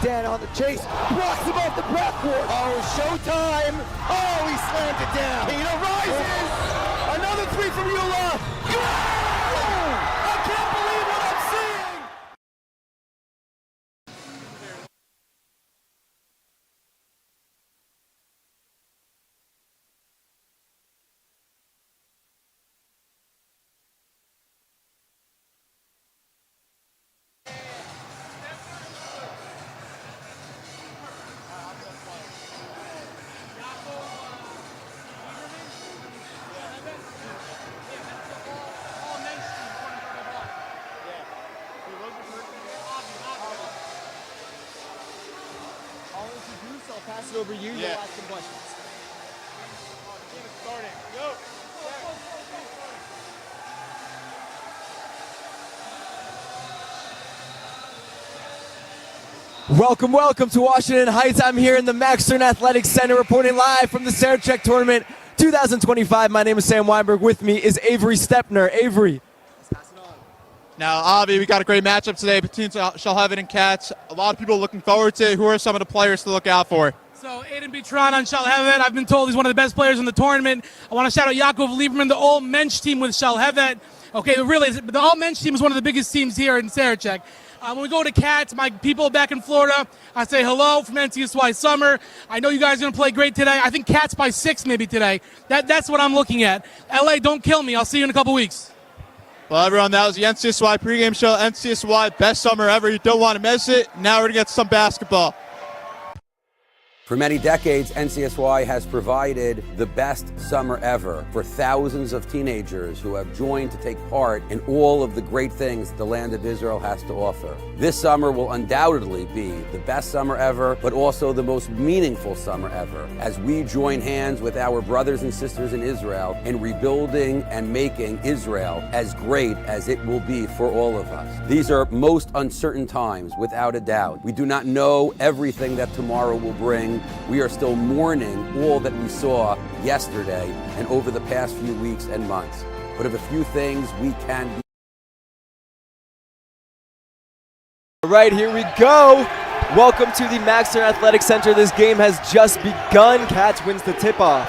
again on the chase. Blocks him off the backboard. Oh, showtime. Oh, he slammed it down. Kino rises. Another three from Eula. I can't believe what I'm seeing. I'll pass it over you. You'll ask some questions. Welcome to Washington Heights. I'm here in the Max Stern Athletic Center reporting live from the Sarachek Tournament 2025. My name is Sam Weinberg. With me is Avery Stepner. Avery. Now, Avi, we got a great matchup today between Shalhevet and Katz. A lot of people looking forward to it. Who are some of the players to look out for? So, Eitan Bitron on Shalhevet. I've been told he's one of the best players in the tournament. I want to shout out Yaakov Lieberman, the all-mensch team with Shalhevet. Okay, really, the all-mensch team is one of the biggest teams here in Sarachek. When we go to Katz, my people back in Florida, I say hello from NCSY Summer. I know you guys are going to play great today. I think Katz by 6 maybe today. That's what I'm looking at. LA, don't kill me. I'll see you in a couple weeks. Well, everyone, that was the NCSY pregame show. NCSY, best summer ever. You don't want to miss it. Now we're going to get some basketball. For many decades, NCSY has provided the best summer ever for thousands of teenagers who have joined to take part in all of the great things the land of Israel has to offer. This summer will undoubtedly be the best summer ever, but also the most meaningful summer ever, as we join hands with our brothers and sisters in Israel in rebuilding and making Israel as great as it will be for all of us. These are most uncertain times, without a doubt. We do not know everything that tomorrow will bring. We are still mourning all that we saw yesterday and over the past few weeks and months. But of a few things we can be. All right, here we go. Welcome to the Max Stern Athletic Center. This game has just begun. Katz wins the tip-off.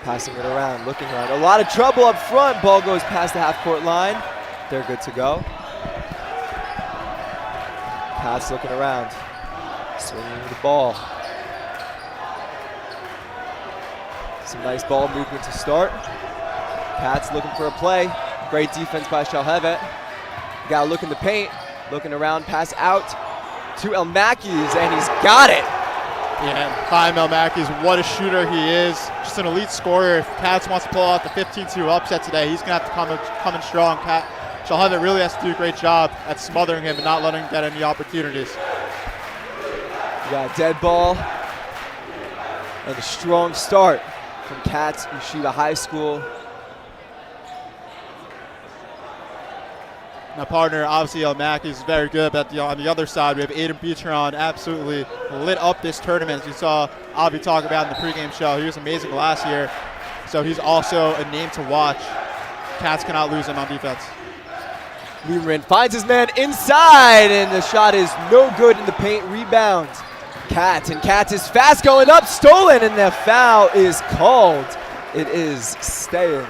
Passing it around, looking around. A lot of trouble up front. Ball goes past the half-court line. They're good to go. Katz looking around. Swinging the ball. Some nice ball movement to start. Katz looking for a play. Great defense by Shalhevet. Got to look in the paint. Looking around, pass out to Elmakis, and he's got it. Yeah, Chaim Elmakis, what a shooter he is. Just an elite scorer. If Katz wants to pull out the 15-2 upset today, he's going to have to come in strong. Shalhevet really has to do a great job at smothering him and not letting him get any opportunities. You got a dead ball and a strong start from Katz, Yeshiva High School. My partner, obviously, Elmakis is very good, but on the other side, we have Eitan Bitron absolutely lit up this tournament. As you saw Avi talk about in the pregame show, he was amazing last year, so he's also a name to watch. Katz cannot lose him on defense. Lieberman finds his man inside, and the shot is no good in the paint. Rebound. Katz, and Katz is fast going up, stolen, and the foul is called. It is staying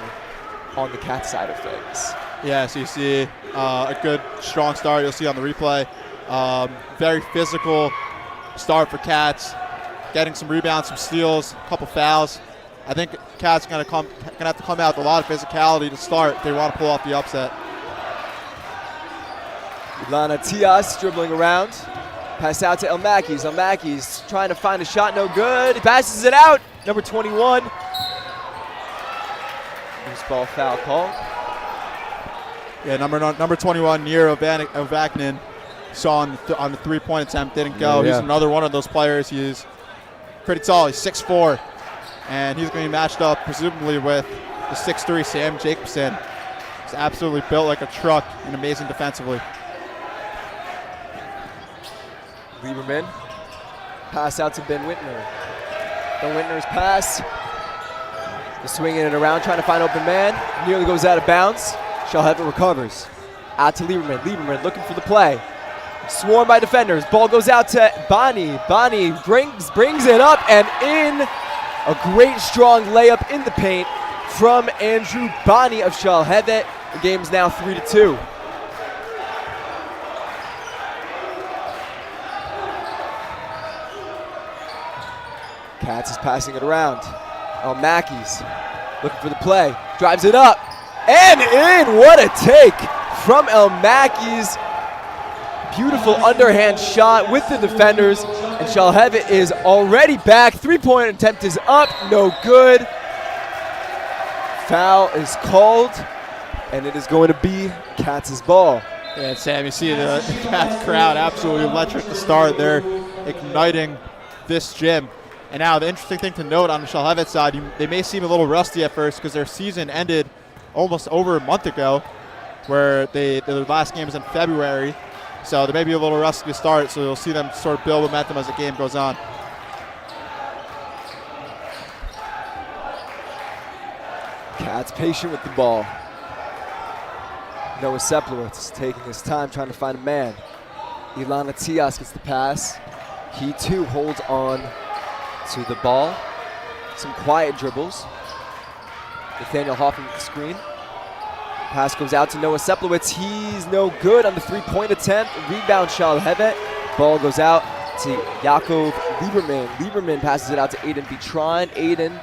on the Katz side of things. Yeah, so you see a good, strong start. You'll see on the replay. Very physical start for Katz. Getting some rebounds, some steals, a couple fouls. I think Katz is going to have to come out with a lot of physicality to start if they want to pull off the upset. Ilana Tias dribbling around. Pass out to Elmakis. Elmakis trying to find a shot, no good. He passes it out. Number 21. Loose ball foul call. Yeah, number 21, Nir Ovaknin, saw on the three-point attempt, didn't go. Yeah. He's another one of those players. He's pretty tall. He's 6'4", and he's going to be matched up presumably with the 6'3" Sam Jacobson. He's absolutely built like a truck and amazing defensively. Lieberman. Pass out to Ben Whitner. Ben Whitner's pass. They're swinging it around, trying to find open man. Nearly goes out of bounds. Shalhevet recovers. Out to Lieberman. Lieberman looking for the play. Swarmed by defenders. Ball goes out to Bonnie. Bonnie brings it up and in. A great strong layup in the paint from Andrew Bonnie of Shalhevet. The game is now 3-2. Katz is passing it around. Mackey's looking for the play. Drives it up and in. What a take from El Mackey's. Beautiful underhand shot with the defenders. And Shalhevet is already back. Three-point attempt is up. No good. Foul is called. And it is going to be Katz's ball. Yeah, Sam, you see the Katz crowd absolutely electric to start. They're igniting this gym. And now the interesting thing to note on the Shalhevet side, they may seem a little rusty at first because their season ended almost over a month ago, where their last game was in February. So they may be a little rusty to start, so you'll see them sort of build momentum as the game goes on. Katz patient with the ball. Noah Seplowitz taking his time trying to find a man. Ilana Tias gets the pass. He too holds on to the ball. Some quiet dribbles. Nathaniel Hoffman with the screen. Pass goes out to Noah Seplowitz. He's no good on the three-point attempt. Rebound Shalhevet. Ball goes out to Yaakov Lieberman. Lieberman passes it out to Eitan Bitron. Eitan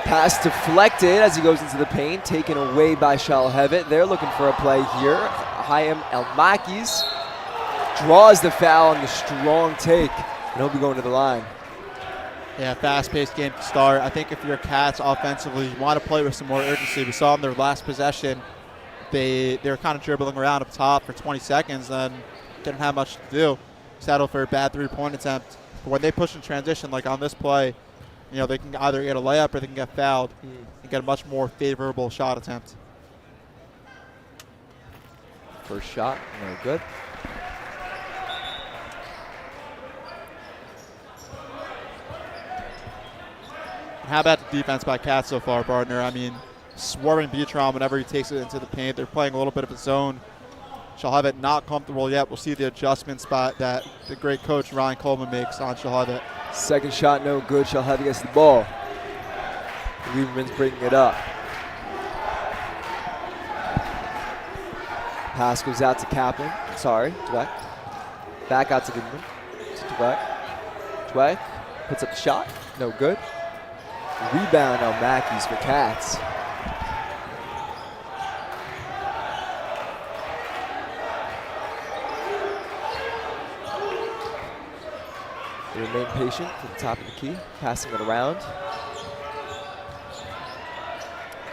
pass deflected as he goes into the paint. Taken away by Shalhevet. They're looking for a play here. Chaim Elmakis draws the foul on the strong take. And he'll be going to the line. Yeah, fast-paced game to start. I think if you're Katz offensively, you want to play with some more urgency. We saw in their last possession, they were kind of dribbling around up top for 20 seconds and didn't have much to do. Settled for a bad three-point attempt. But when they push in transition, like on this play, you know, they can either get a layup or they can get fouled and get a much more favorable shot attempt. First shot, no good. How about the defense by Katz so far, partner? I mean, swarming Beatron whenever he takes it into the paint. They're playing a little bit of a zone. Shalhevet not comfortable yet. We'll see the adjustment spot that the great coach Ryan Coleman makes on Shalhevet. Second shot, no good. Shalhevet gets the ball. Lieberman's bringing it up. Pass goes out to Kaplan. Sorry, Dweck. Back out to Lieberman. To Dweck. Dweck puts up the shot. No good. Rebound on Mackey's for Katz. They remain patient at the top of the key, passing it around.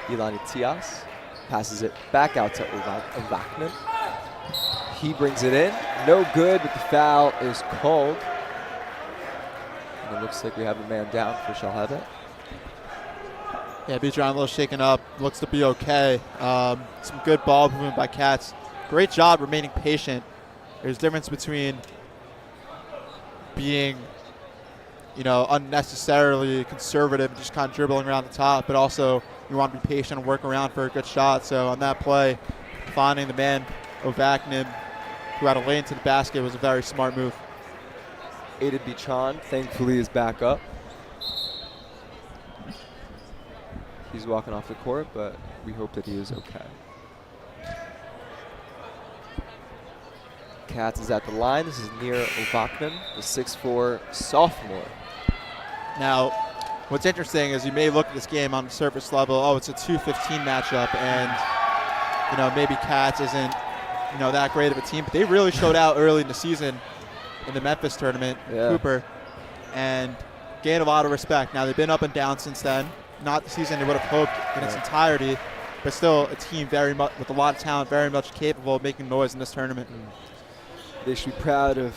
Ilani Tias passes it back out to Ovaknin. He brings it in. No good, but the foul is called. And it looks like we have a man down for Shalhevet. Yeah, Beatron a little shaken up. Looks to be okay. Some good ball movement by Katz. Great job remaining patient. There's a difference between being, you know, unnecessarily conservative and just kind of dribbling around the top, but also you want to be patient and work around for a good shot. So on that play, finding the man, Ovaknin, who had a lane to the basket, was a very smart move. Eitan Bitron, thankfully, is back up. He's walking off the court, but we hope that he is okay. Katz is at the line. This is near Ovaknin, the 6'4" sophomore. Now, what's interesting is you may look at this game on the surface level, oh, it's a 2-15 matchup, and, you know, maybe Katz isn't, you know, that great of a team, but they really showed out early in the season in the Memphis tournament, Cooper, and gained a lot of respect. Now, they've been up and down since then. Not the season they would have hoped in its entirety, but still a team very much with a lot of talent, very much capable of making noise in this tournament. They should be proud of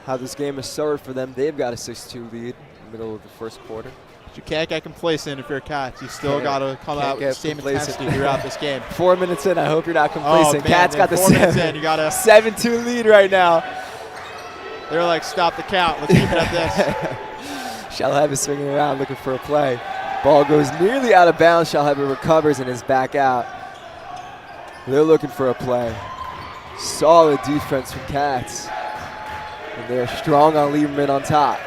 how this game has started for them. They've got a 6-2 lead in the middle of the first quarter. But you can't get complacent if you're a Katz. You still got to come out with the same intensity throughout this game. 4 minutes in, I hope you're not complacent. Oh, man, Katz got the 7-2 lead right now. They're like, stop the count. Let's keep it at this. Shalhevet swinging around looking for a play. Ball goes nearly out of bounds. Shalhevet recovers and is back out. They're looking for a play. Solid defense from Katz. And they're strong on Lieberman on top.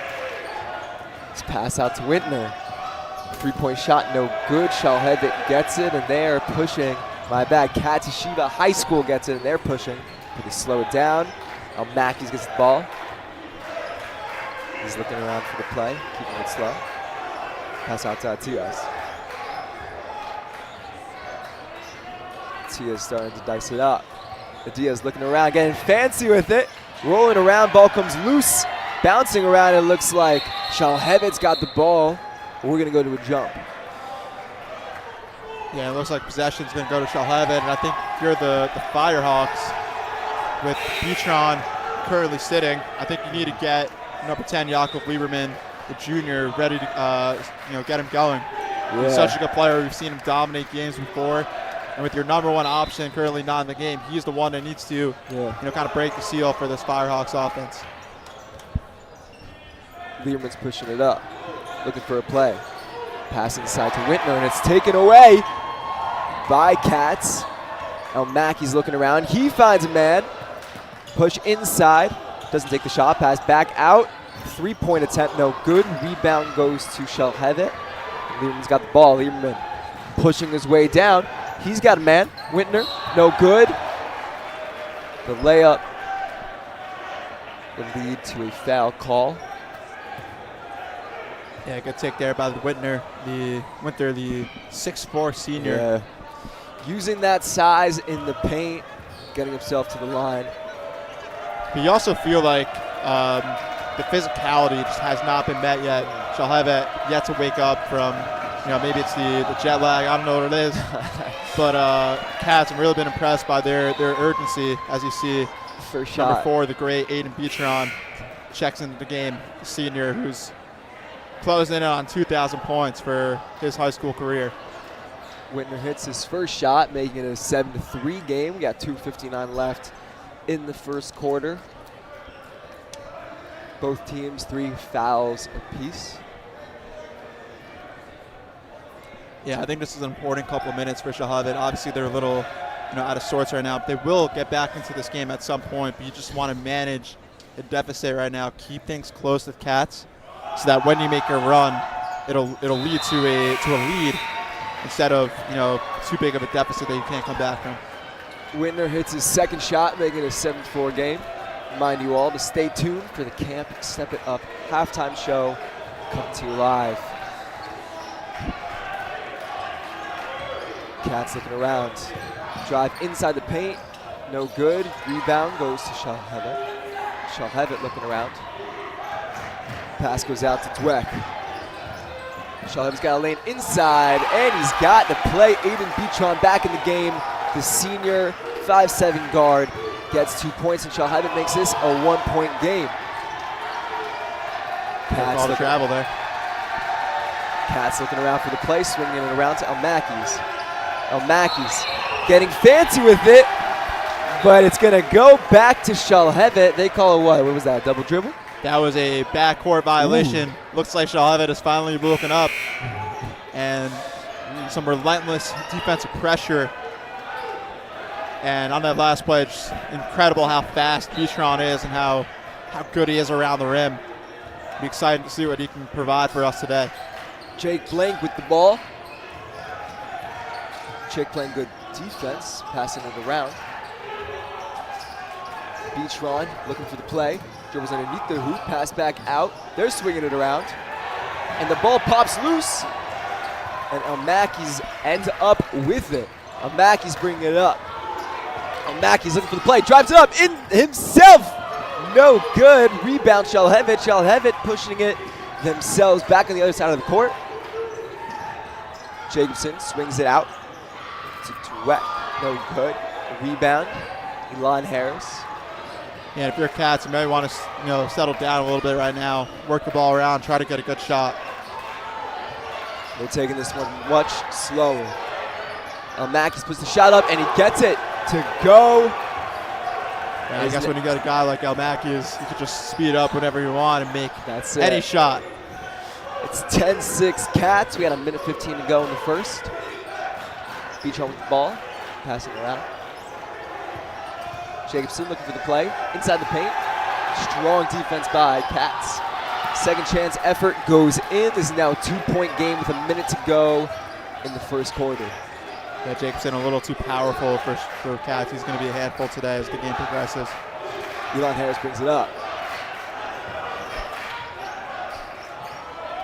Let's pass out to Wintner. 3-point shot, no good. Shalhevet gets it, and they're pushing. My bad. Katz High School gets it, and they're pushing. But they slow it down. Mackey's gets the ball. He's looking around for the play, keeping it slow. Pass out to Atias. Atias starting to dice it up. Atias looking around, getting fancy with it. Rolling around, ball comes loose. Bouncing around, it looks like Shalhevet's got the ball. We're going to go to a jump. Yeah, it looks like possession's going to go to Shalhevet, and I think if you're the Firehawks with Beatron currently sitting, I think you need to get number 10 Yaakov Lieberman, the junior, ready to get him going. Yeah. He's such a good player. We've seen him dominate games before, and with your number one option currently not in the game, he's the one that needs to kind of break the seal for this Firehawks offense. Lieberman's pushing it up, looking for a play. Pass inside to Wintner, and it's taken away by Katz. Mackey's looking around. He finds a man. Push inside. Doesn't take the shot. Pass back out. 3-point attempt, no good. Rebound goes to Shalhevet. Lieberman's got the ball. Lieberman pushing his way down. He's got a man. Wintner, no good. The layup will lead to a foul call. Yeah, good take there by the Wintner, the 6'4" senior. Yeah. Using that size in the paint, getting himself to the line. But you also feel like the physicality just has not been met yet. Shalhevet yet to wake up from, maybe it's the jet lag. I don't know what it is. But Katz have really been impressed by their urgency, as you see. First shot. Number 4, the great Eitan Beatron, checks into the game. The senior who's closing in on 2,000 points for his high school career. Wintner hits his first shot, making it a 7-3 game. We got 2:59 left in the first quarter. Both teams 3 fouls apiece. Yeah, I think this is an important couple of minutes for Shalhevet. Obviously, they're a little out of sorts right now. But they will get back into this game at some point, but you just want to manage the deficit right now. Keep things close with Katz, so that when you make your run, it'll lead to a lead instead of too big of a deficit that you can't come back from. Wintner hits his second shot, making it a 7-4 game. Remind you all to stay tuned for the Camp Step It Up halftime show coming to you live. Katz looking around. Drive inside the paint, no good. Rebound goes to Shalhevet. Shalhevet looking around. Pass goes out to Dweck. Shalhevet's got a lane inside, and he's got the play. Eitan Beatron back in the game. The senior 5'7" guard gets 2 points, and Shalhevet makes this a 1-point game. All the travel there. Katz looking around for the play, swinging it around to Mackey's. Mackey's getting fancy with it, but it's going to go back to Shalhevet. They call it what? What was that, a double dribble? That was a backcourt violation. Ooh. Looks like Shalhevet is finally woken up, and some relentless defensive pressure. And on that last play, it's incredible how fast Beatron is and how good he is around the rim. Be excited to see what he can provide for us today. Jake Blank with the ball. Jake playing good defense, passing it around. Beatron looking for the play. Dribbles underneath the hoop, pass back out. They're swinging it around. And the ball pops loose. And Mackey's ends up with it. Mackey's bringing it up. Mackey's looking for the play, drives it up in himself. No good. Rebound Shalhevet. Shalhevet pushing it themselves back on the other side of the court. Jacobson swings it out to Dweck. No good. Rebound. Elon Harris. Yeah, if you're Katz, you may want to settle down a little bit right now, work the ball around, try to get a good shot. They're taking this one much slower. Mackey's puts the shot up, and he gets it to go. Yeah, I guess when you got a guy like Mackey's, you could just speed up whenever you want and make any shot. It's 10-6 Katz. We got a minute 15 to go in the first. Beatron with the ball, passing around. Jacobson looking for the play, inside the paint. Strong defense by Katz. Second chance effort goes in. This is now a 2-point game with a minute to go in the first quarter. Yeah, Jacobson a little too powerful for Katz. He's going to be a handful today as the game progresses. Elon Harris brings it up.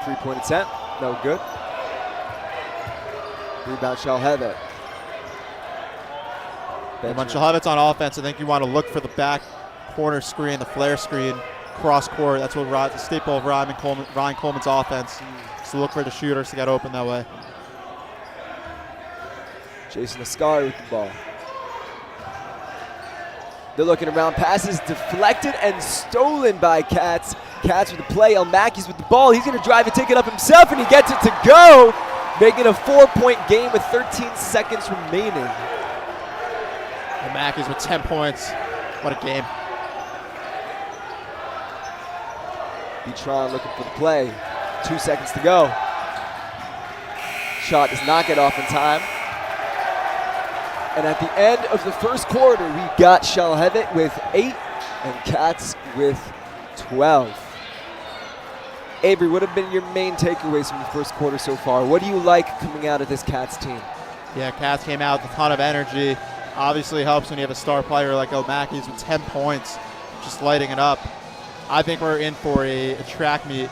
3-point attempt, no good. Rebound Shalhevet. And when Shalhevet's on offense, I think you want to look for the back corner screen, the flare screen, cross court. That's what the staple of Ryan Coleman's offense. So look for the shooters to get open that way. Jason Ascari with the ball. They're looking around. Passes deflected and stolen by Katz. Katz with the play. Elmaki's with the ball. He's going to drive and take it up himself, and he gets it to go, making a 4-point game with 13 seconds remaining. Elmaki's with 10 points. What a game. Eitran looking for the play. 2 seconds to go. Shot does not get off in time. And at the end of the first quarter, we got Shalhevet with 8 and Katz with 12. Avery, what have been your main takeaways from the first quarter so far? What do you like coming out of this Katz team? Yeah, Katz came out with a ton of energy. Obviously helps when you have a star player like Elmaki's with 10 points, just lighting it up. I think we're in for a track meet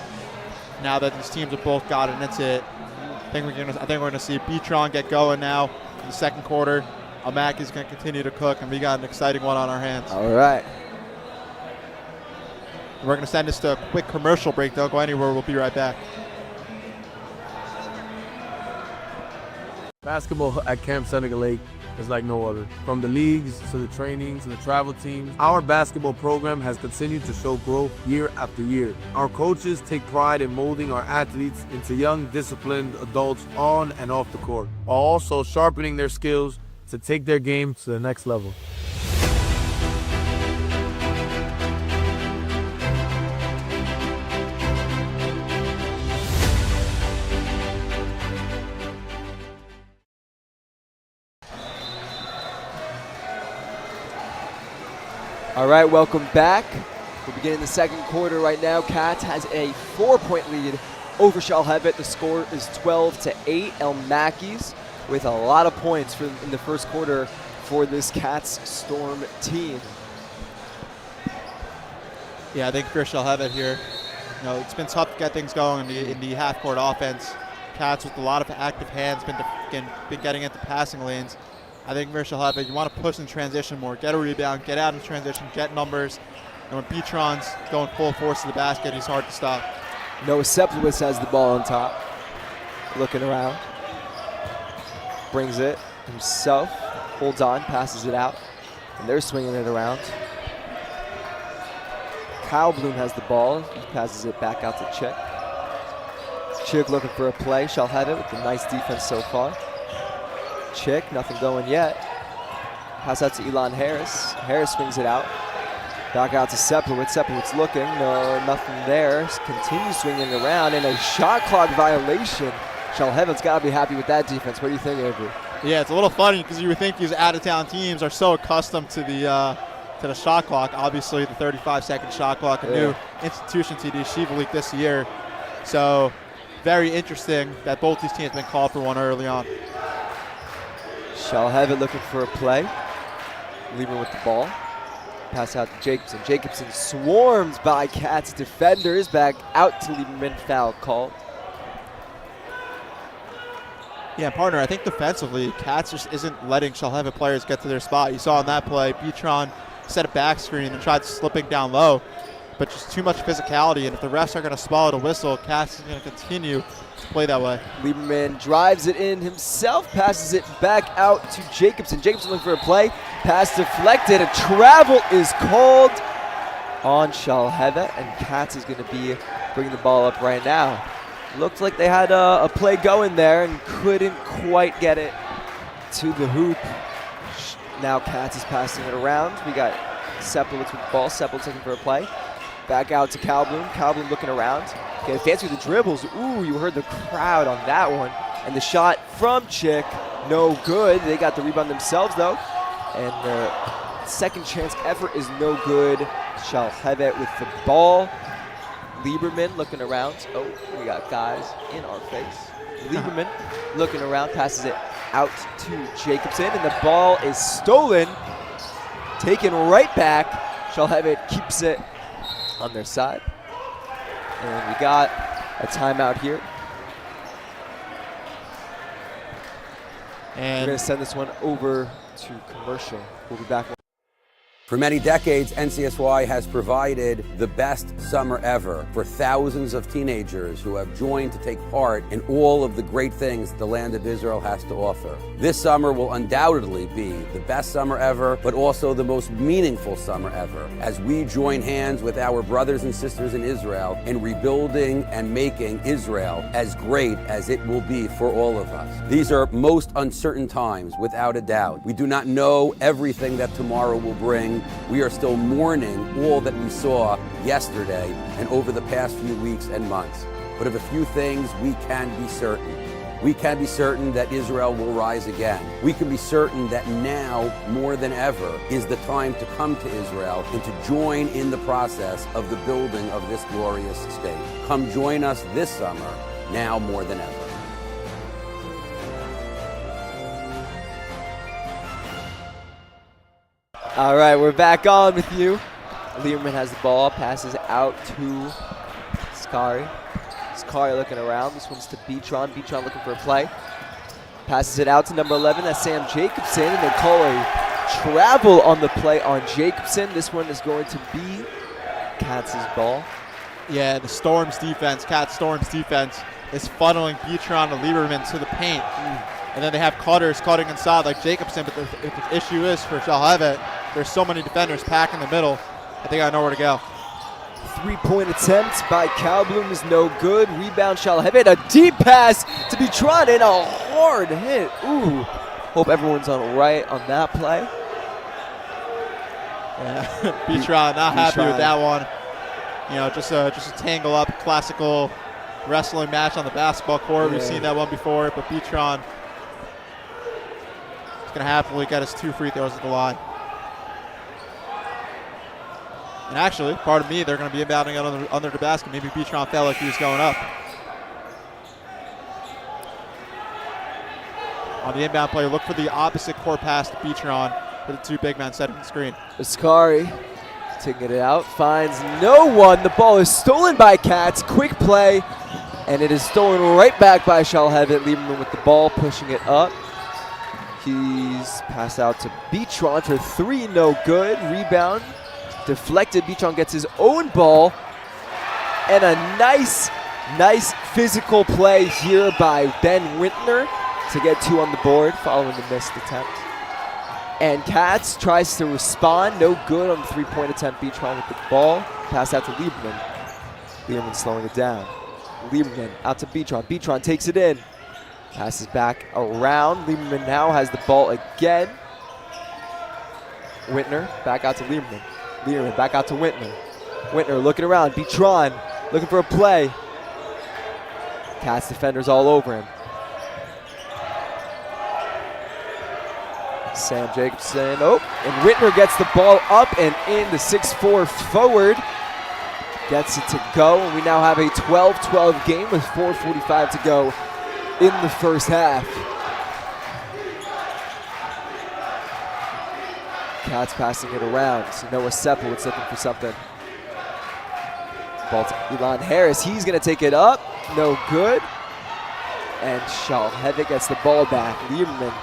now that these teams have both gotten into it. I think we're going to see Eitran get going now in the second quarter. Elmaki's going to continue to cook, and we got an exciting one on our hands. All right. We're going to send this to a quick commercial break. Don't go anywhere. We'll be right back. Basketball at Camp Senegal Lake is like no other. From the leagues to the trainings to the travel teams, our basketball program has continued to show growth year after year. Our coaches take pride in molding our athletes into young, disciplined adults on and off the court, while also sharpening their skills to take their game to the next level. All right, welcome back. We're beginning the second quarter right now. Katz has a 4-point lead over Shalhevet. The score is 12-8. Elmaki's with a lot of points in the first quarter for this Katz Storm team. Yeah, I think for Shalhevet here, it's been tough to get things going in the half-court offense. Katz with a lot of active hands, been getting into passing lanes. I think for Shalhevet, you want to push in transition more, get a rebound, get out in transition, get numbers. And when Eitran's going full force to the basket, he's hard to stop. Noah Seplowitz has the ball on top, looking around. Brings it himself, holds on, passes it out, and they're swinging it around. Kyle Bloom has the ball. He passes it back out to Chick. Chick looking for a play. Shalhevet with a nice defense so far. Chick, nothing going yet. Pass out to Elon Harris. Harris swings it out. Back out to Seplowitz. Seplowitz looking. No, nothing there. Continues swinging around, and a shot clock violation. Shalhevet's got to be happy with that defense. What do you think, Avery? Yeah, it's a little funny because you would think these out-of-town teams are so accustomed to the shot clock. Obviously, the 35-second shot clock, a new institution to the Yeshiva League this year. So, very interesting that both these teams have been called for one early on. Shalhevet looking for a play. Lieber with the ball. Pass out to Jacobson. Jacobson swarmed by Katz defenders. Back out to Lieberman. Foul called. Yeah, partner, I think defensively, Katz just isn't letting Shalhevet players get to their spot. You saw on that play, Eitran set a back screen and tried slipping down low, but just too much physicality. And if the refs are going to swallow the whistle, Katz is going to continue to play that way. Lieberman drives it in himself, passes it back out to Jacobson. Jacobson looking for a play. Pass deflected. A travel is called on Shalhevet, and Katz is going to be bringing the ball up right now. Looked like they had a play going there and couldn't quite get it to the hoop. Now Katz is passing it around. We got Seplowitz with the ball. Seplowitz looking for a play. Back out to Kalblum. Kalblum looking around. Okay, fancy with the dribbles. Ooh, you heard the crowd on that one. And the shot from Chick, no good. They got the rebound themselves, though. And the second chance effort is no good. Shalhevet with the ball. Lieberman looking around. Oh, we got guys in our face. Lieberman looking around, passes it out to Jacobson, and the ball is stolen. Taken right back. Shalhevet keeps it on their side. And we got a timeout here. And we're going to send this one over to commercial. We'll be back. For many decades, NCSY has provided the best summer ever for thousands of teenagers who have joined to take part in all of the great things the land of Israel has to offer. This summer will undoubtedly be the best summer ever, but also the most meaningful summer ever, as we join hands with our brothers and sisters in Israel in rebuilding and making Israel as great as it will be for all of us. These are most uncertain times, without a doubt. We do not know everything that tomorrow will bring. We are still mourning all that we saw yesterday and over the past few weeks and months. But of a few things we can be certain. We can be certain that Israel will rise again. We can be certain that now, more than ever, is the time to come to Israel and to join in the process of the building of this glorious state. Come join us this summer, now more than ever. All right, we're back on with you. Lieberman has the ball, passes out to Skari. Skari looking around. This one's to Beatron. Beatron looking for a play. Passes it out to number 11. That's Sam Jacobson. And they call a travel on the play on Jacobson. This one is going to be Katz's ball. yeah, the Storm's defense, Katz Storm's defense, is funneling Beatron and Lieberman to the paint. And then they have cutters cutting inside like Jacobson, but the issue is for Shalhevet, there's so many defenders packed in the middle that they got nowhere to go. Three-point attempt by Kalblum is no good. Rebound Shalhevet, a deep pass to Beatron and a hard hit. Ooh, hope everyone's on right on that play. Yeah, Beatron not happy with that one. You know, just a tangle up, classical wrestling match on the basketball court. We've seen that one before, but Beatron is going to happily get his 2 free throws at the line. And actually, pardon me, they're going to be inbounding under the basket. Maybe Beatron felt like he was going up. On the inbound play, look for the opposite court pass to Beatron for the 2 big men setting the screen. Askari taking it out, finds no one. The ball is stolen by Katz. Quick play, and it is stolen right back by Shalhevet. Lieberman with the ball, pushing it up. He's passed out to Beatron for 3, no good. Rebound deflected. Beatron gets his own ball, and a nice physical play here by Ben Wintner to get 2 on the board following the missed attempt. And Katz tries to respond, no good on the 3-point attempt. Beatron with the ball, pass out to Lieberman. Lieberman slowing it down. Lieberman out to Beatron. Beatron takes it in, passes back around. Lieberman now has the ball again. Wintner back out to Lieberman. Lieberman back out to Wintner. Wintner looking around. Beatron looking for a play. Katz defenders all over him. Sam Jacobson, and Wintner gets the ball up and in, the 6'4" forward. Gets it to go, and we now have a 12-12 game with 4:45 to go in the first half. Katz passing it around. So Noah Sepowitz looking for something. Ball to Elon Harris. He's going to take it up. No good. And Shalhevet gets the ball back. Lieberman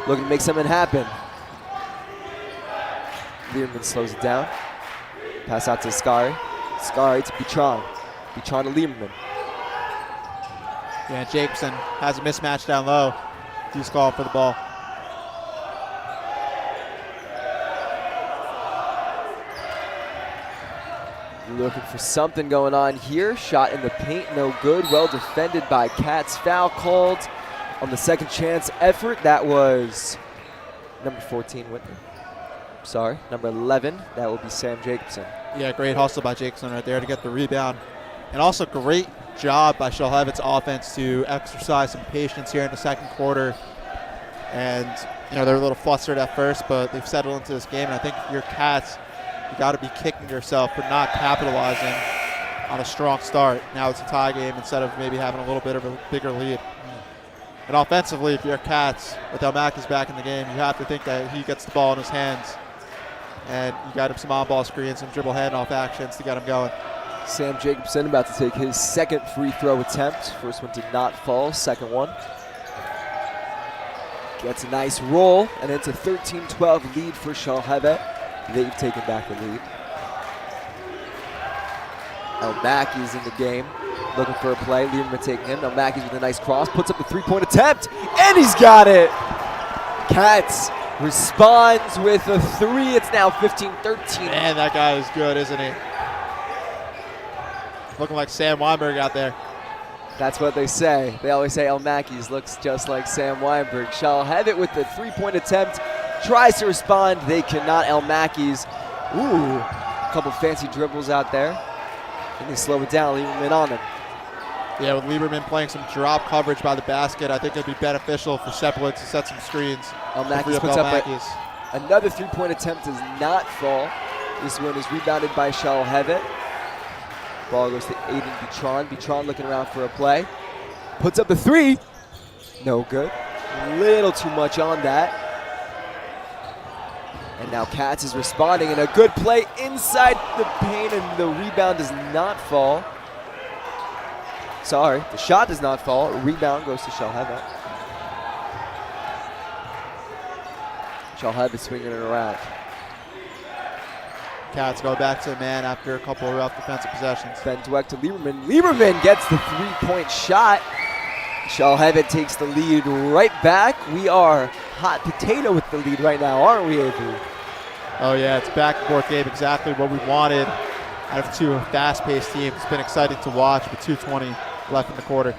looking to make something happen. Lieberman slows it down. Pass out to Skari. Skari to Beatron. Beatron to Lieberman. Yeah, Jacobson has a mismatch down low. He's called for the ball. Looking for something going on here. Shot in the paint, no good. Well defended by Katz. Foul called on the second chance effort. That was number 14, Whitney. Sorry, number 11. That will be Sam Jacobson. Yeah, great hustle by Jacobson right there to get the rebound. And also great job by Shalhevet's offense to exercise some patience here in the second quarter. And, you know, they're a little flustered at first, but they've settled into this game. And I think if you're Katz, You got to be kicking yourself for not capitalizing on a strong start. Now it's a tie game instead of maybe having a little bit of a bigger lead. And offensively, if you're Katz with Elmaki's back in the game, you have to think that he gets the ball in his hands. And you got him some on-ball screens, some dribble handoff actions to get him going. Sam Jacobson about to take his second free throw attempt. First one did not fall, second one. Gets a nice roll, and it's a 13-12 lead for Shalhevet. They've taken back the lead. Elmaki's in the game, looking for a play. Lieberman taking him. Elmaki's with a nice cross, puts up the three-point attempt, and he's got it! Katz responds with a three. It's now 15-13. Man, that guy is good, isn't he? Looking like Sam Weinberg out there. That's what they say. They always say Elmaki's looks just like Sam Weinberg. Shalhevet with the three-point attempt. Tries to respond. They cannot. Elmaki's. Ooh, a couple fancy dribbles out there. And they slow it down. Lieberman on him. Yeah, with Lieberman playing some drop coverage by the basket, I think it'd be beneficial for Sepulveda to set some screens. Elmaki's puts up another three-point attempt, does not fall. This one is rebounded by Shalhevet. Ball goes to Eitan Bitron. Bitron looking around for a play. Puts up the three. No good. Little too much on that. And now Katz is responding, and a good play inside the paint, and the rebound does not fall. Sorry, the shot does not fall. Rebound goes to Shalhevet. Shalhevet swinging it around. Katz go back to the man after a couple of rough defensive possessions. Ben Dweck to Lieberman. Lieberman gets the three-point shot. Shalhevet takes the lead right back. We are hot potato with the lead right now, aren't we, Avery? Oh yeah, it's back and forth game, exactly what we wanted out of two fast-paced teams. It's been exciting to watch with 2:20 left in the quarter.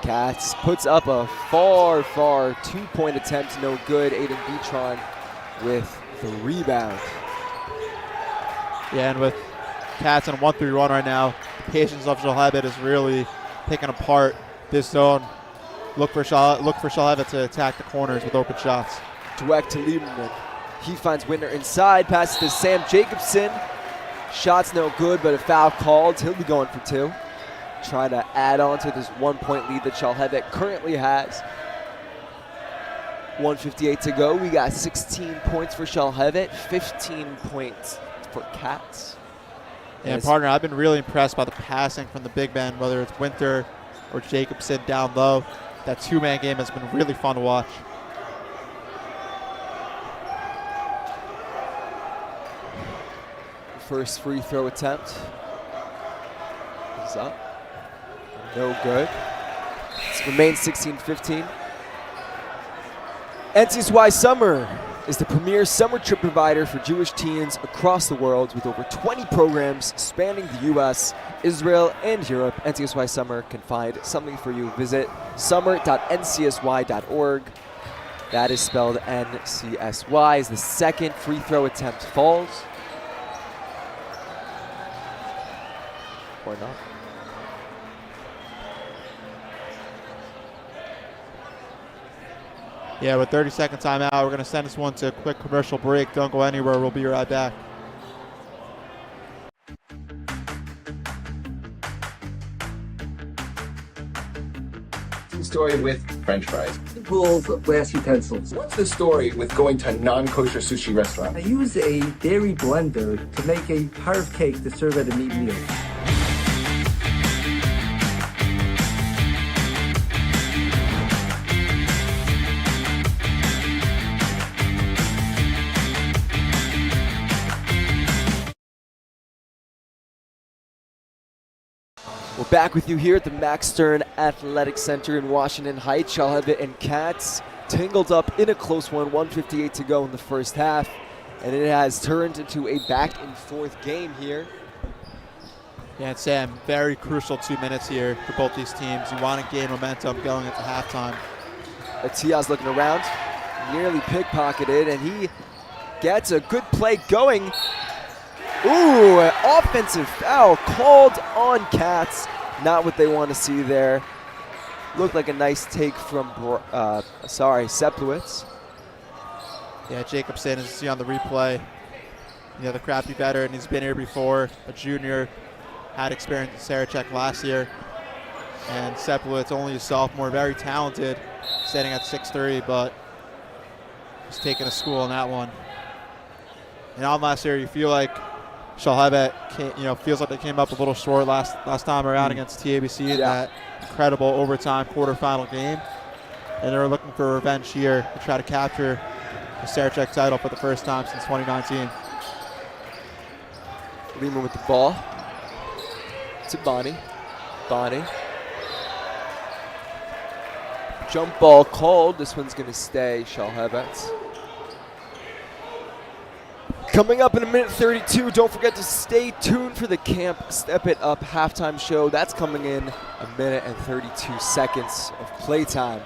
Katz puts up a far two-point attempt, no good. Eitan Bitron with the rebound. Yeah, and with Katz on a 1-3 run right now, the patience of Shalhevet is really picking apart this zone. Look for Shalhevet to attack the corners with open shots. Dweck to Lieberman. He finds Whitner inside, passes to Sam Jacobson. Shot's no good, but a foul called. He'll be going for two. Trying to add on to this 1-point lead that Shalhevet currently has. 1:58 to go. We got 16 points for Shalhevet, 15 points for Katz. And partner, I've been really impressed by the passing from the big men, whether it's Winter or Jacobson down low. That two-man game has been really fun to watch. First free throw attempt is up. No good. It remains 16-15. NCSY Summer is the premier summer trip provider for Jewish teens across the world with over 20 programs spanning the U.S., Israel, and Europe. NCSY Summer can find something for you. Visit summer.ncsy.org. That is spelled NCSY. As the second free throw attempt falls. Or not. Yeah, with 30-second timeout, we're going to send this one to a quick commercial break. Don't go anywhere. We'll be right back. Story with French fries. Rules of glass utensils. What's the story with going to a non-kosher sushi restaurant? I use a dairy blender to make a parv cake to serve at a meat meal. We're back with you here at the Max Stern Athletic Center in Washington Heights. Shalhevet and Katz tangled up in a close one, 1:58 to go in the first half. And it has turned into a back and forth game here. Yeah, and Sam, very crucial 2 minutes here for both these teams. You want to gain momentum going into halftime. Atias looking around, nearly pickpocketed, and he gets a good play going. Ooh, an offensive foul called on Katz. Not what they want to see there. Looked like a nice take from, Sepulveda. Yeah, Jacobson, as you see on the replay, the crafty veteran. He's been here before, a junior, had experience in Sarachek last year. And Sepulvet's only a sophomore, very talented, standing at 6'3", but he's taking a school on that one. And on last year, you feel like Shalhevet, feels like they came up a little short last time around against TABC in that incredible overtime quarterfinal game. And they're looking for revenge here to try to capture the Sarachek title for the first time since 2019. Lehman with the ball to Bonnie. Bonnie. Jump ball called. This one's going to stay Shalhevet. Coming up in a minute 32, don't forget to stay tuned for the Camp Step It Up halftime show. That's coming in a minute and 32 seconds of playtime.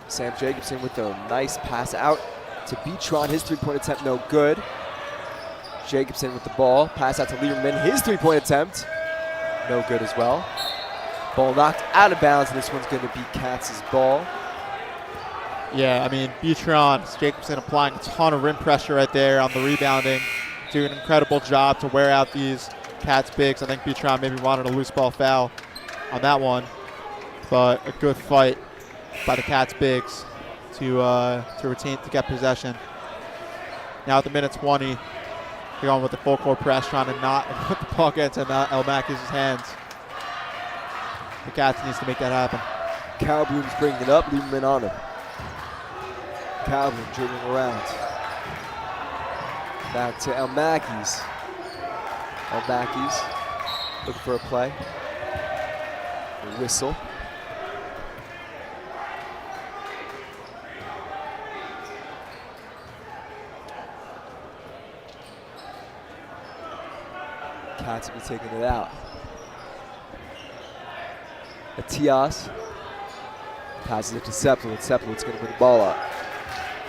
Sam Jacobson with a nice pass out to Beatron. His three-point attempt no good. Jacobson with the ball. Pass out to Lieberman. His three-point attempt no good as well. Ball knocked out of bounds, and this one's going to be Katz's ball. Yeah, I mean, Jacobson applying a ton of rim pressure right there on the rebounding. Doing an incredible job to wear out these Katz bigs. I think Beatron maybe wanted a loose ball foul on that one. But a good fight by the Katz bigs to get possession. Now at the minute 20, they're going with the full court press, trying to not put the ball into El Makis' hands. The Katz needs to make that happen. Calhoun's bringing it up, Lieberman on him. Calhoun dribbling around. Back to El Makis. El Makis looking for a play. A whistle. Katz will be taking it out. Atias passes it to Sepulved. Sepulved's going to bring the ball up.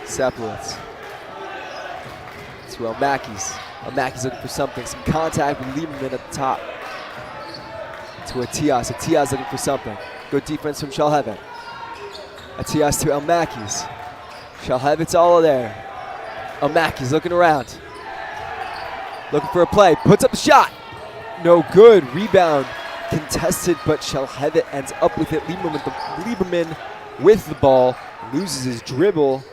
Sepulved to El Makis. El Makis looking for something. Some contact with Lieberman at the top. To Atias. Atias looking for something. Good defense from Shalhevet. Atias to El Makis. Shalhevet's all there. El Makis looking around. Looking for a play. Puts up the shot. No good. Rebound contested, but Shalhevet ends up with it. Lieberman with the ball. Loses his dribble.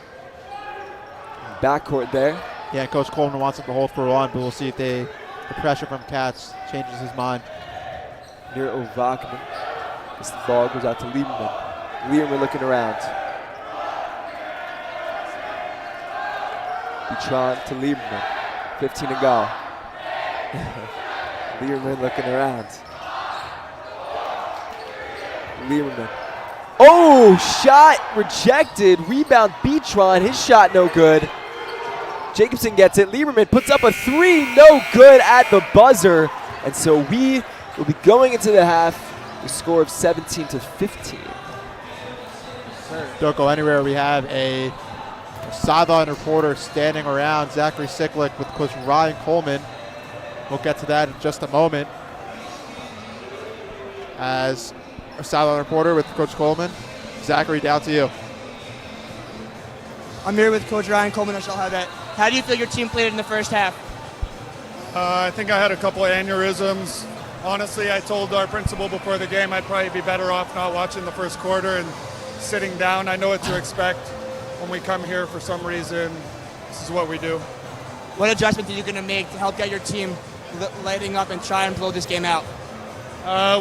Backcourt there. Yeah, Coach Coleman wants him to hold for one, but we'll see if the pressure from Katz changes his mind. Near Ovakman. As the ball goes out to Lieberman. Lieberman looking around. Beatron to Lieberman. 15 to go. Lieberman looking around. Lieberman. Oh, shot rejected. Rebound Beatron. His shot no good. Jacobson gets it. Lieberman puts up a three. No good at the buzzer. And so we will be going into the half with a score of 17-15. Don't go anywhere. We have a sideline reporter standing around Zachary Sicklick with Coach Ryan Coleman. We'll get to that in just a moment. As a sideline reporter with Coach Coleman, Zachary, down to you. I'm here with Coach Ryan Coleman of Shalhevet. How do you feel your team played in the first half? I think I had a couple of aneurysms. Honestly, I told our principal before the game I'd probably be better off not watching the first quarter and sitting down. I know what to expect when we come here for some reason. This is what we do. What adjustments are you going to make to help get your team lighting up and try and blow this game out?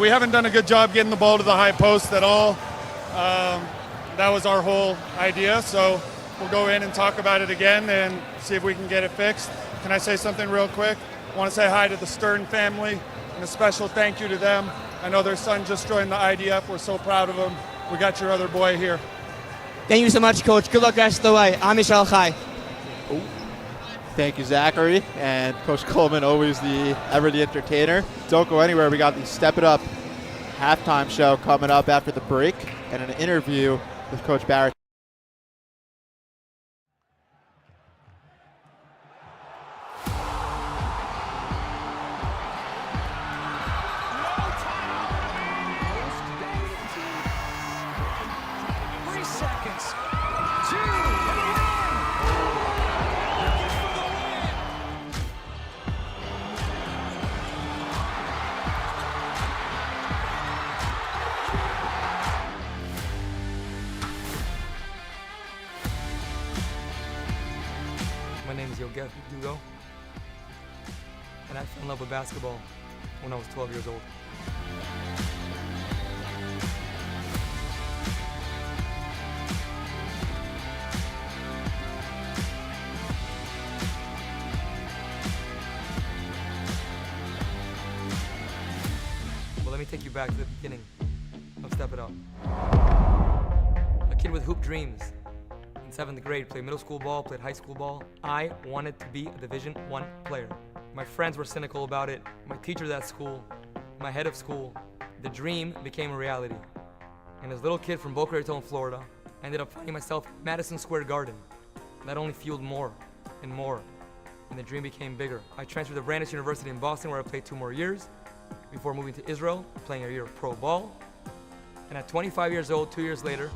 We haven't done a good job getting the ball to the high post at all. That was our whole idea, so we'll go in and talk about it again and see if we can get it fixed. Can I say something real quick? I want to say hi to the Stern family and a special thank you to them. I know their son just joined the IDF. We're so proud of him. We got your other boy here. Thank you so much, Coach. Good luck rest of the way. I'm Michelle Chai. Thank you, Zachary. And Coach Coleman, always ever the entertainer. Don't go anywhere. We got the Step It Up halftime show coming up after the break and an interview with Coach Barrett. is Yosef, and I fell in love with basketball when I was 12 years old. Well, let me take you back to the beginning of Step It Up. A kid with hoop dreams. In 7th grade, played middle school ball, played high school ball. I wanted to be a Division I player. My friends were cynical about it. My teachers at school, my head of school. The dream became a reality. And as a little kid from Boca Raton, Florida, I ended up finding myself at Madison Square Garden. That only fueled more and more, and the dream became bigger. I transferred to Brandeis University in Boston, where I played 2 more years before moving to Israel, playing a year of pro ball. And at 25 years old, 2 years later,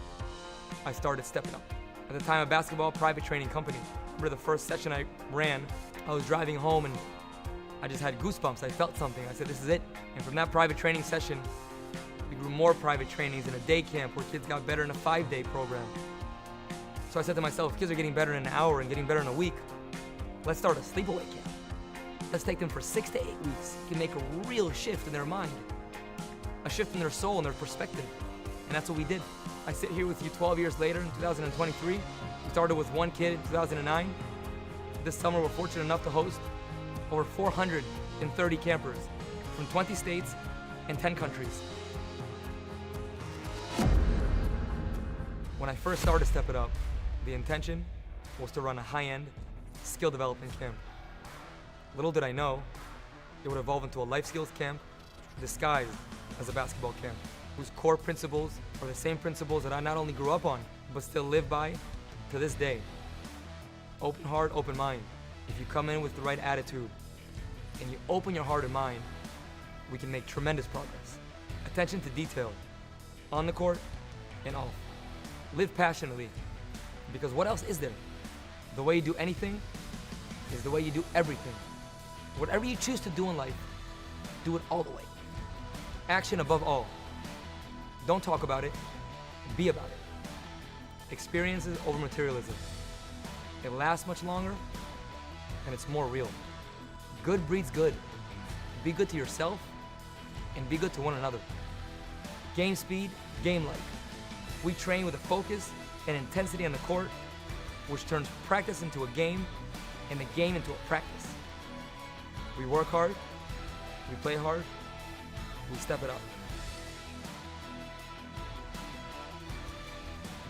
I started stepping up. At the time, a basketball private training company. Remember the first session I ran, I was driving home and I just had goosebumps. I felt something. I said, this is it. And from that private training session, we grew more private trainings in a day camp where kids got better in a 5-day program. So I said to myself, if kids are getting better in an hour and getting better in a week, let's start a sleepaway camp. Let's take them for 6 to 8 weeks. It can make a real shift in their mind, a shift in their soul and their perspective. And that's what we did. I sit here with you 12 years later in 2023. We started with 1 kid in 2009. This summer, we're fortunate enough to host over 430 campers from 20 states and 10 countries. When I first started Step It Up, the intention was to run a high-end skill development camp. Little did I know, it would evolve into a life skills camp disguised as a basketball camp, whose core principles are the same principles that I not only grew up on, but still live by to this day. Open heart, open mind. If you come in with the right attitude and you open your heart and mind, we can make tremendous progress. Attention to detail, on the court and off. Live passionately, because what else is there? The way you do anything is the way you do everything. Whatever you choose to do in life, do it all the way. Action above all. Don't talk about it, be about it. Experiences over materialism. It lasts much longer, and it's more real. Good breeds good. Be good to yourself, and be good to one another. Game speed, game like. We train with a focus and intensity on the court, which turns practice into a game, and the game into a practice. We work hard, we play hard, we step it up.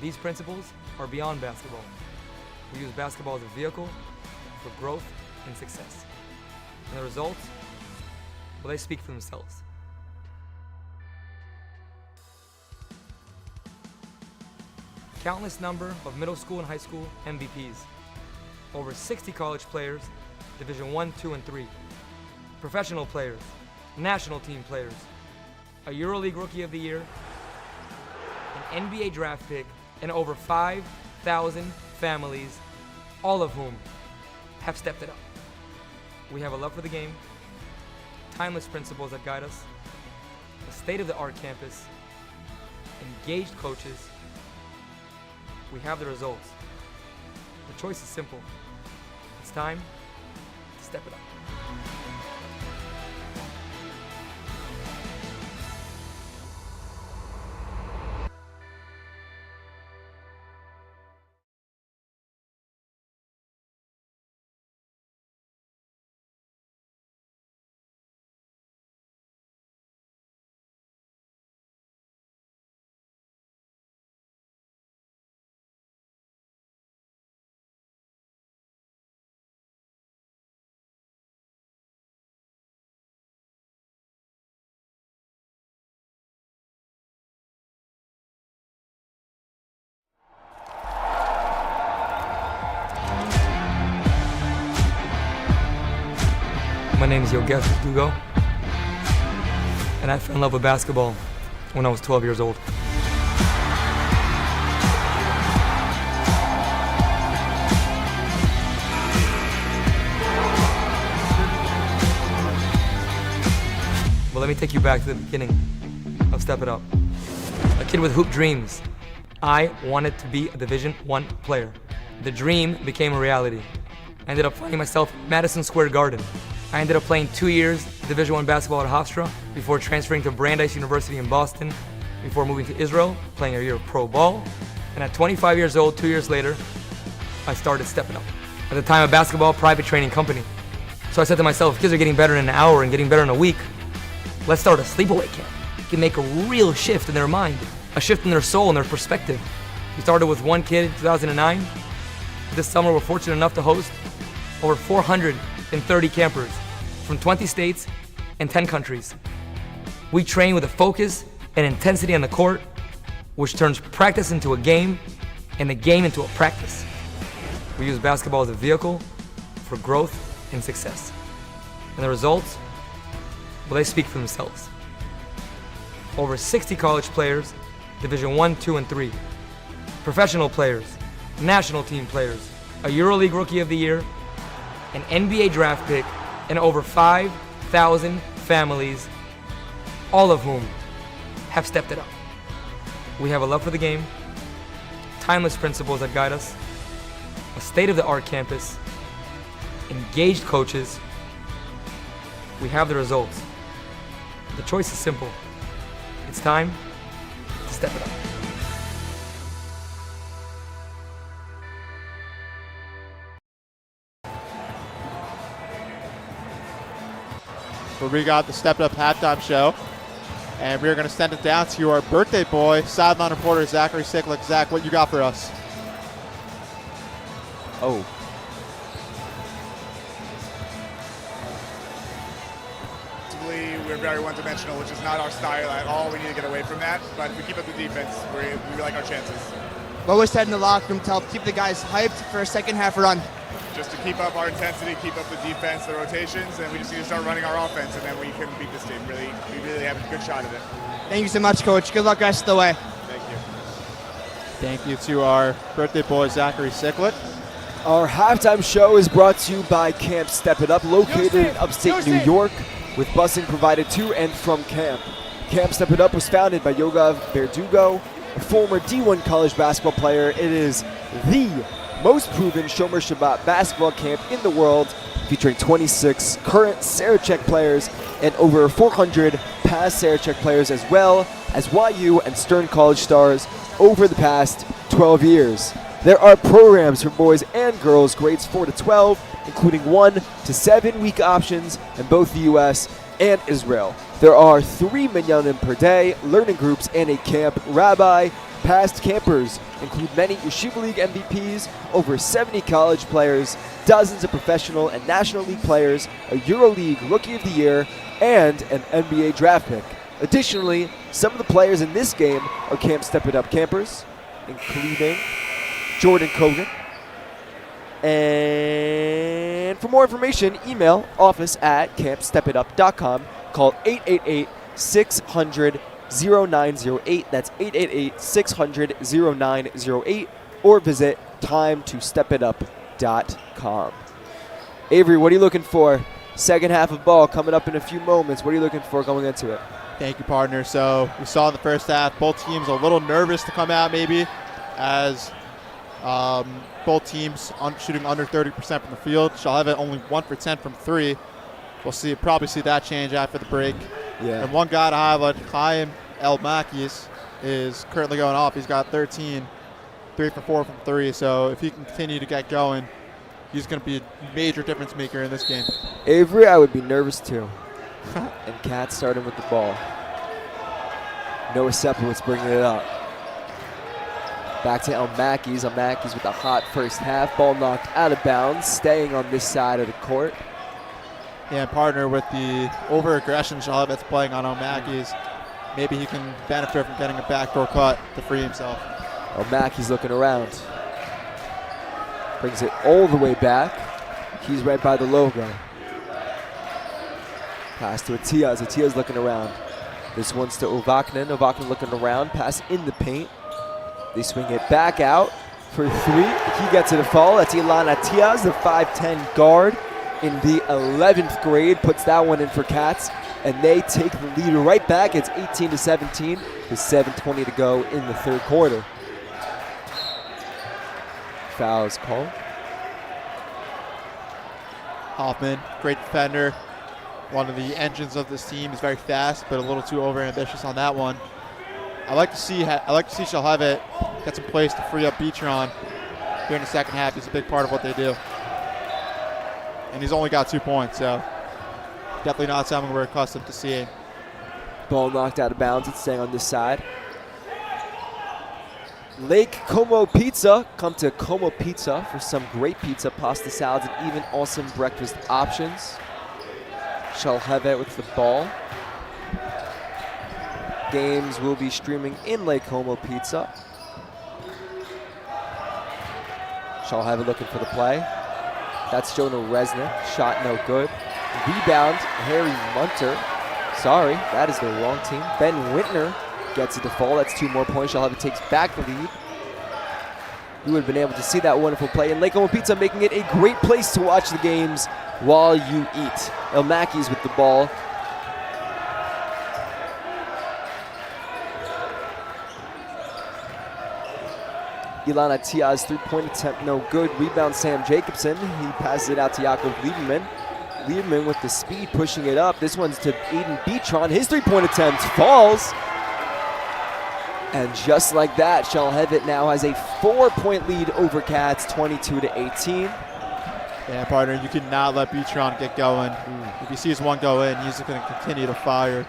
These principles are beyond basketball. We use basketball as a vehicle for growth and success. And the results, well, they speak for themselves. Countless number of middle school and high school MVPs. Over 60 college players, Division I, II, and III. Professional players, national team players, a EuroLeague Rookie of the Year, an NBA draft pick, and over 5,000 families, all of whom have stepped it up. We have a love for the game, timeless principles that guide us, a state-of-the-art campus, engaged coaches. We have the results. The choice is simple. It's time to step it up. My name is Yosef, and I fell in love with basketball when I was 12 years old. Well, let me take you back to the beginning of Step It Up. A kid with hoop dreams. I wanted to be a Division I player. The dream became a reality. I ended up finding myself in Madison Square Garden. I ended up playing 2 years Division I basketball at Hofstra before transferring to Brandeis University in Boston, before moving to Israel, playing a year of pro ball. And at 25 years old, 2 years later, I started Stepping Up. At the time, a basketball private training company. So I said to myself, if kids are getting better in an hour and getting better in a week, let's start a sleepaway camp. You can make a real shift in their mind, a shift in their soul and their perspective. We started with one kid in 2009. This summer, we're fortunate enough to host over 430 campers from 20 states and 10 countries. We train with a focus and intensity on the court, which turns practice into a game and the game into a practice. We use basketball as a vehicle for growth and success. And the results, well, they speak for themselves. Over 60 college players, Division I, II, and III. Professional players, national team players, a EuroLeague Rookie of the Year, an NBA draft pick, and over 5,000 families, all of whom have stepped it up. We have a love for the game, timeless principles that guide us, a state-of-the-art campus, engaged coaches. We have the results. The choice is simple. It's time to step it up. Where we got the Step It Up halftime show. And we're going to send it down to our birthday boy, sideline reporter Zachary Siklik. Zach, what you got for us? Oh. We're very one-dimensional, which is not our style at all. We need to get away from that. But if we keep up the defense, we like our chances. What was said in the locker room to help keep the guys hyped for a second half run? Just to keep up our intensity, keep up the defense, the rotations, and we just need to start running our offense, and then we can beat this team. We really have a good shot at it. Thank you so much, Coach. Good luck rest of the way. Thank you. Thank you to our birthday boy, Zachary Siklik. Our halftime show is brought to you by Camp Step It Up, located in upstate New York, with busing provided to and from camp. Camp Step It Up was founded by Yoga Verdugo, a former D1 college basketball player. It is the most proven Shomer Shabbat basketball camp in the world, featuring 26 current Sarachek players and over 400 past Sarachek players, as well as YU and Stern College stars over the past 12 years. There are programs for boys and girls grades 4 to 12, including 1 to 7 week options in both the US and Israel. There are 3 minyanim per day, learning groups, and a camp rabbi. Past campers include many Yeshiva League MVPs, over 70 college players, dozens of professional and National League players, a EuroLeague Rookie of the Year, and an NBA draft pick. Additionally, some of the players in this game are Camp Step It Up campers, including Jordan Kogan. And for more information, email office@campstepitup.com, call 888-600-0908, that's 888-600-0908, or visit timetostepitup.com. Avery, what are you looking for? Second half of ball coming up in a few moments. What are you looking for going into it? Thank you, partner. So we saw in the first half, both teams a little nervous to come out maybe, as both teams shooting under 30% from the field. Shalhevet only 1 for 10 from 3. We'll probably see that change after the break. Yeah. And one guy to highlight, Chaim El Makis, is currently going off. He's got 13, 3 for 4 from 3. So if he can continue to get going, he's going to be a major difference maker in this game. Avery, I would be nervous too. And Katz starting with the ball. Noah Sepowitz bringing it up. Back to El Makis. El Makis with a hot first half. Ball knocked out of bounds, staying on this side of the court. Yeah, and partner with the over-aggression Shalhevet's playing on El Makis. Maybe he can benefit from getting a backdoor cut to free himself. El Makis looking around. Brings it all the way back. He's right by the logo. Pass to Atiaz. Atiaz looking around. This one's to Ovaknin. Ovaknin looking around. Pass in the paint. They swing it back out for 3. He gets it a fall. That's Ilan Atiaz, the 5'10 guard in the 11th grade. Puts that one in for Katz. And they take the lead right back. It's 18-17 with 7:20 to go in the third quarter. Foul is called. Hoffman, great defender. One of the engines of this team. Is very fast, but a little too overambitious on that one. I like to see Shalhevet get some plays to free up Beatron here in the second half. He's a big part of what they do. And he's only got 2 points, so definitely not something we're accustomed to seeing. Ball knocked out of bounds. It's staying on this side. Lake Como Pizza. Come to Como Pizza for some great pizza, pasta salads, and even awesome breakfast options. Shalhevet with the ball. Games will be streaming in Lake Como Pizza. Shalhevet looking for the play. That's Jonah Resnick. Shot no good. Rebound, Harry Munter. Sorry, that is the wrong team. Ben Whitner gets a default. That's 2 more points. Shalhevet takes back the lead. You would have been able to see that wonderful play. And Lake Como Pizza making it a great place to watch the games while you eat. El Mackey's with the ball. Ilana Tia's 3-point attempt, no good. Rebound, Sam Jacobson. He passes it out to Yaakov Lieberman. Lieberman with the speed, pushing it up. This one's to Aiden Beatron. His 3-point attempt falls. And just like that, Shalhevet now has a 4-point lead over Katz, 22-18. Yeah, partner, you cannot let Beatron get going. If he sees one go in, he's going to continue to fire.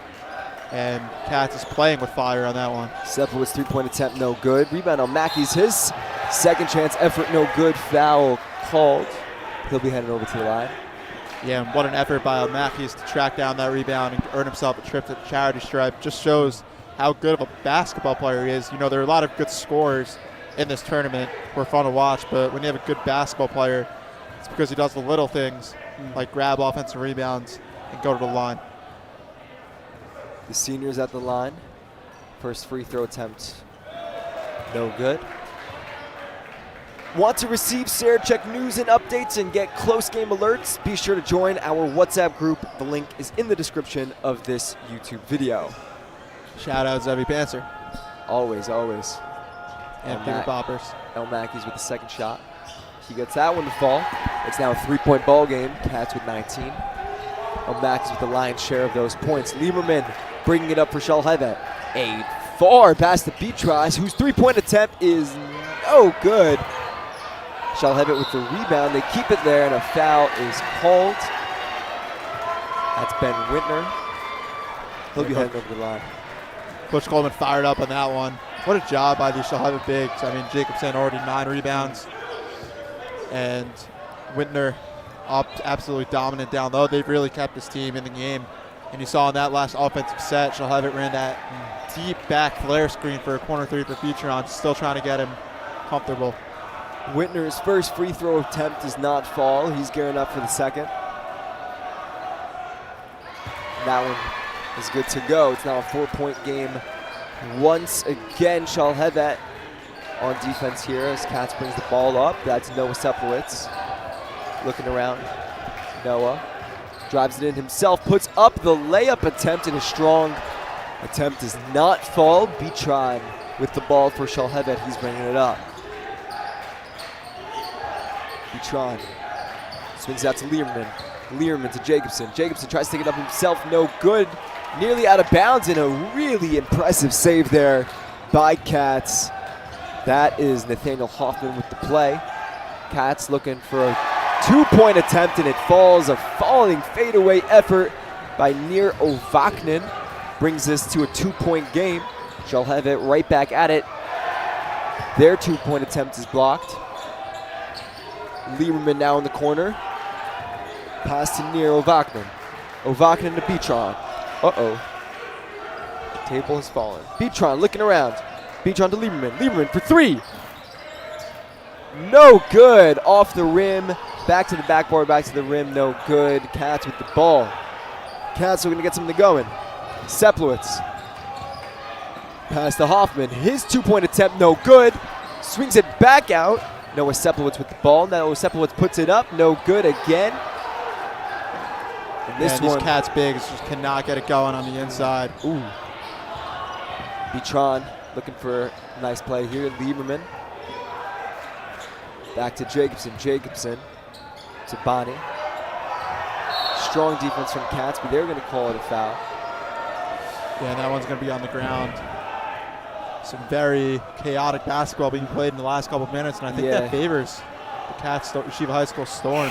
And Katz is playing with fire on that one. Sepulweda's 3-point attempt, no good. Rebound on Mackey's, his second chance effort, no good. Foul called. He'll be heading over to the line. Yeah, and what an effort by Mackey's to track down that rebound and earn himself a trip to the charity stripe. Just shows how good of a basketball player he is. You know, there are a lot of good scorers in this tournament who are fun to watch, but when you have a good basketball player, it's because he does the little things, like grab offensive rebounds and go to the line. The seniors at the line. First free throw attempt, no good. Want to receive Sarachek news and updates and get close game alerts? Be sure to join our WhatsApp group. The link is in the description of this YouTube video. Shout out Zevi Pancer. Always, always. And Peter Boppers. El Mackey's with the second shot. He gets that one to fall. It's now a 3-point ball game. Katz with 19. El Mackey's with the lion's share of those points. Lieberman bringing it up for Shalhevet. A far pass to Beatron, whose 3-point attempt is no good. Shalhevet with the rebound. They keep it there, and a foul is called. That's Ben Whitner. He'll be heading over the line. Coach Coleman fired up on that one. What a job by the Shalhevet bigs. I mean, Jacobson already 9 rebounds. And Whitner absolutely dominant down low. They've really kept this team in the game. And you saw in that last offensive set, Shalhevet ran that deep back flare screen for a corner 3 for Beatron, still trying to get him comfortable. Whitner's first free throw attempt does not fall. He's gearing up for the second. That one is good to go. It's now a 4-point game. Once again, Shalhevet on defense here as Katz brings the ball up. That's Noah Sepulwitz looking around. Noah drives it in himself, puts up the layup attempt, and a strong attempt does not fall. Beatron with the ball for Shalhevet. He's bringing it up. Beatron swings out to Lieberman. Lieberman to Jacobson. Jacobson tries to take it up himself. No good. Nearly out of bounds, and a really impressive save there by Katz. That is Nathaniel Hoffman with the play. Katz looking for a 2-point attempt, and it falls. A falling fadeaway effort by Nir Ovaknin brings this to a 2-point game. Shalhevet right back at it. Their 2-point attempt is blocked. Lieberman now in the corner. Pass to Nir Ovaknin. Ovaknin to Beatron. Uh-oh. The table has fallen. Beatron looking around. Beatron to Lieberman. Lieberman for 3. No good. Off the rim. Back to the backboard. Back to the rim. No good. Katz with the ball. Katz looking to get something going. Sepulwitz. Pass to Hoffman. His 2-point attempt no good. Swings it back out. Noah Sepulwitz with the ball. Noah Sepulwitz puts it up. No good again. And this one, these Katz bigs just cannot get it going on the inside. Ooh. Beatron looking for a nice play here. Lieberman. Back to Jacobson. Jacobson to Bonnie. Strong defense from Katz, but they're going to call it a foul. Yeah, and that one's going to be on the ground. Some very chaotic basketball being played in the last couple of minutes, and I think that favors the Katz Yeshiva High School Storm.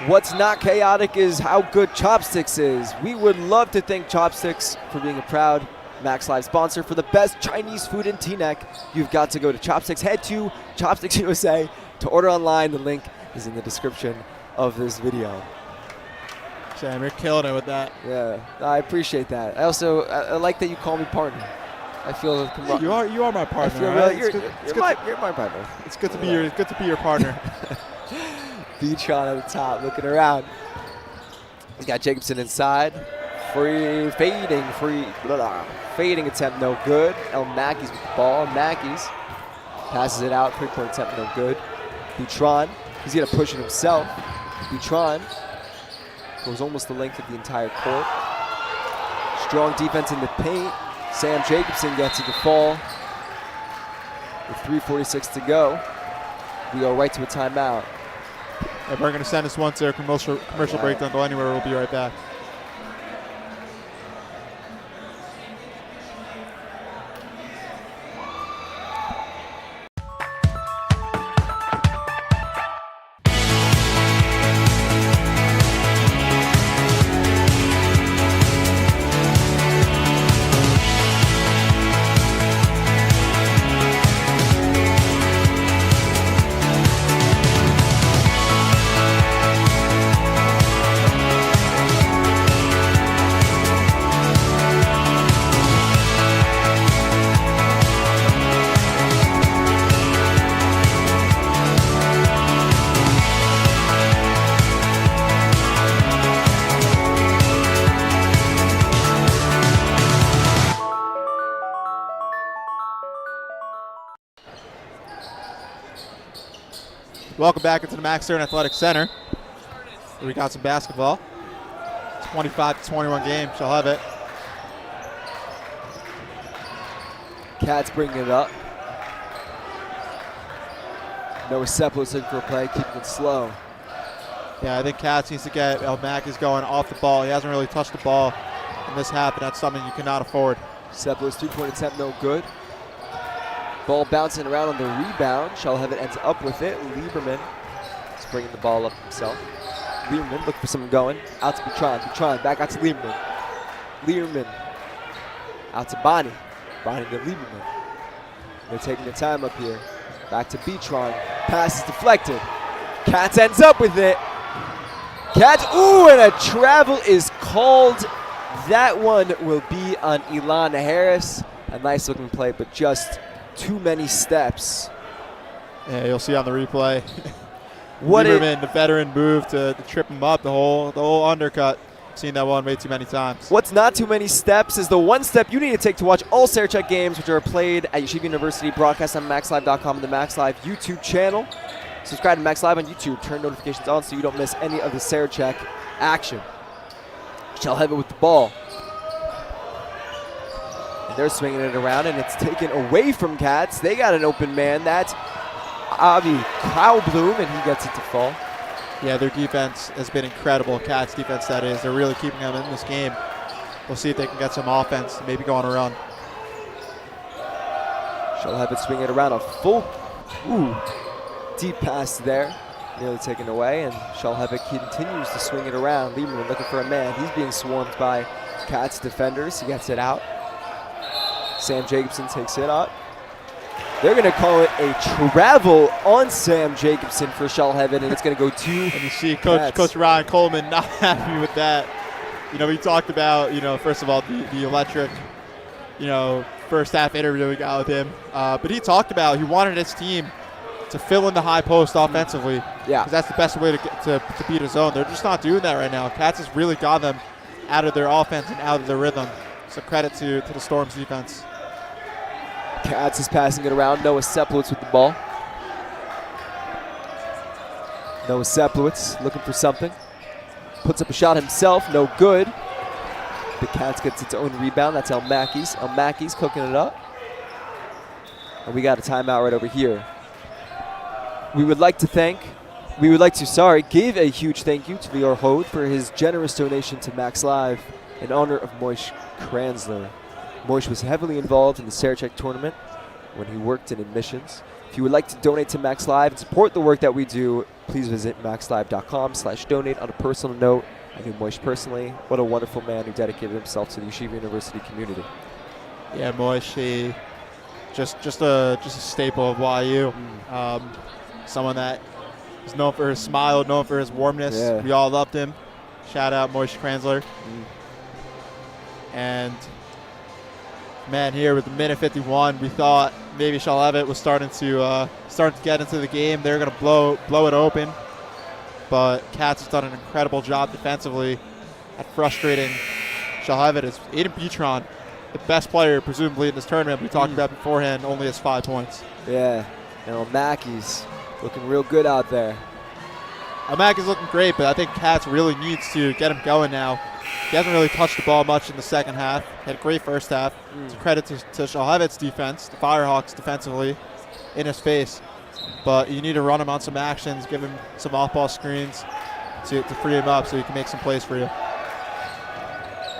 What's not chaotic is how good Chopsticks is. We would love to thank Chopsticks for being a proud Max Live sponsor. For the best Chinese food in Teaneck, you've got to go to Chopsticks. Head to Chopsticks USA to order online. The link is in the description of this video. Sam, you're killing it with that. Yeah, I appreciate that. I like that you call me partner. I feel you are my partner. I feel right? you're my partner. It's good to be your partner. Beachon at the top, looking around. He's got Jacobson inside. Fading attempt, no good. El Mackey's with the ball. Mackey's passes it out. 3-point attempt, no good. Beachon, he's going to push it himself. Beachon goes almost the length of the entire court. Strong defense in the paint. Sam Jacobson gets it to fall. With 3:46 to go, we go right to a timeout. And we're going to send us one to a commercial break. Don't go anywhere. We'll be right back. Welcome back into the Max Stern Athletic Center. We got some basketball. 25-21 game. Shalhevet. Katz bringing it up. Noah Sepul's looking for a play, keeping it slow. Yeah, I think Katz needs to get El Mackey's going off the ball. He hasn't really touched the ball in this half, and that's something you cannot afford. Sepul's 3-point attempt, no good. Ball bouncing around on the rebound. Shalhevet ends up with it. Lieberman is bringing the ball up himself. Lieberman looking for something going. Out to Beachon. Beachon back out to Lieberman. Lieberman out to Bonnie. Bonnie to Lieberman. They're taking the time up here. Back to Beachon. Pass is deflected. Katz ends up with it. Katz, ooh, and a travel is called. That one will be on Elon Harris. A nice looking play, but just too many steps. Yeah, you'll see on the replay. Lieberman, the veteran, move to trip him up. The whole undercut. Seen that one way too many times. What's not too many steps is the one step you need to take to watch all Sarachek games, which are played at Yeshiva University, broadcast on MaxLive.com and the Max Live YouTube channel. Subscribe to Max Live on YouTube. Turn notifications on so you don't miss any of the Sarachek action. Shalhevet with the ball. They're swinging it around, and it's taken away from Katz. They got an open man. That's Avi Kaubloom, and he gets it to fall. Yeah, their defense has been incredible. Katz defense, that is. They're really keeping them in this game. We'll see if they can get some offense, maybe go on a run. Shalhevet swinging it around. A full deep pass there. Nearly taken away, and Shalhevet continues to swing it around. Lieberman looking for a man. He's being swarmed by Katz defenders. He gets it out. Sam Jacobson takes it up. They're going to call it a travel on Sam Jacobson for Shalhevet, and it's going to go to And you see Coach Ryan Coleman not happy with that. You know, we talked about, first of all, the electric, first half interview we got with him. But he talked about he wanted his team to fill in the high post offensively. Yeah. Because that's the best way to beat a zone. They're just not doing that right now. Katz has really got them out of their offense and out of their rhythm. So credit to the Storm's defense. Katz is passing it around. Noah Sepulwitz with the ball. Noah Sepulwitz looking for something. Puts up a shot himself. No good. The Katz gets its own rebound. That's El Mackey's. El Mackey's cooking it up. And we got a timeout right over here. We would like to thank We would like to, give a huge thank you to Lior Hode for his generous donation to Max Live in honor of Moish Kranzler. Moish was heavily involved in the Sarachek tournament when he worked in admissions. If you would like to donate to Max Live and support the work that we do, please visit maxlive.com/donate. On a personal note, I knew Moish personally. What a wonderful man who dedicated himself to the Yeshiva University community. Yeah, Moish, he just a staple of YU. Someone that is known for his smile, known for his warmness. Yeah. We all loved him. Shout out Moish Kranzler. And man, here with the minute 51, we thought maybe Shalhevet was starting to get into the game. They're going to blow it open. But Katz has done an incredible job defensively at frustrating Shalhevet. It's Eitan Petron, the best player presumably in this tournament we talked about beforehand, only has 5 points. Yeah, and Mackey's looking real good out there. Mackey's looking great, but I think Katz really needs to get him going now. He hasn't really touched the ball much in the second half. He had a great first half. It's a credit to Shalhevet's defense, the Firehawks defensively, in his face. But you need to run him on some actions, give him some off-ball screens to free him up so he can make some plays for you.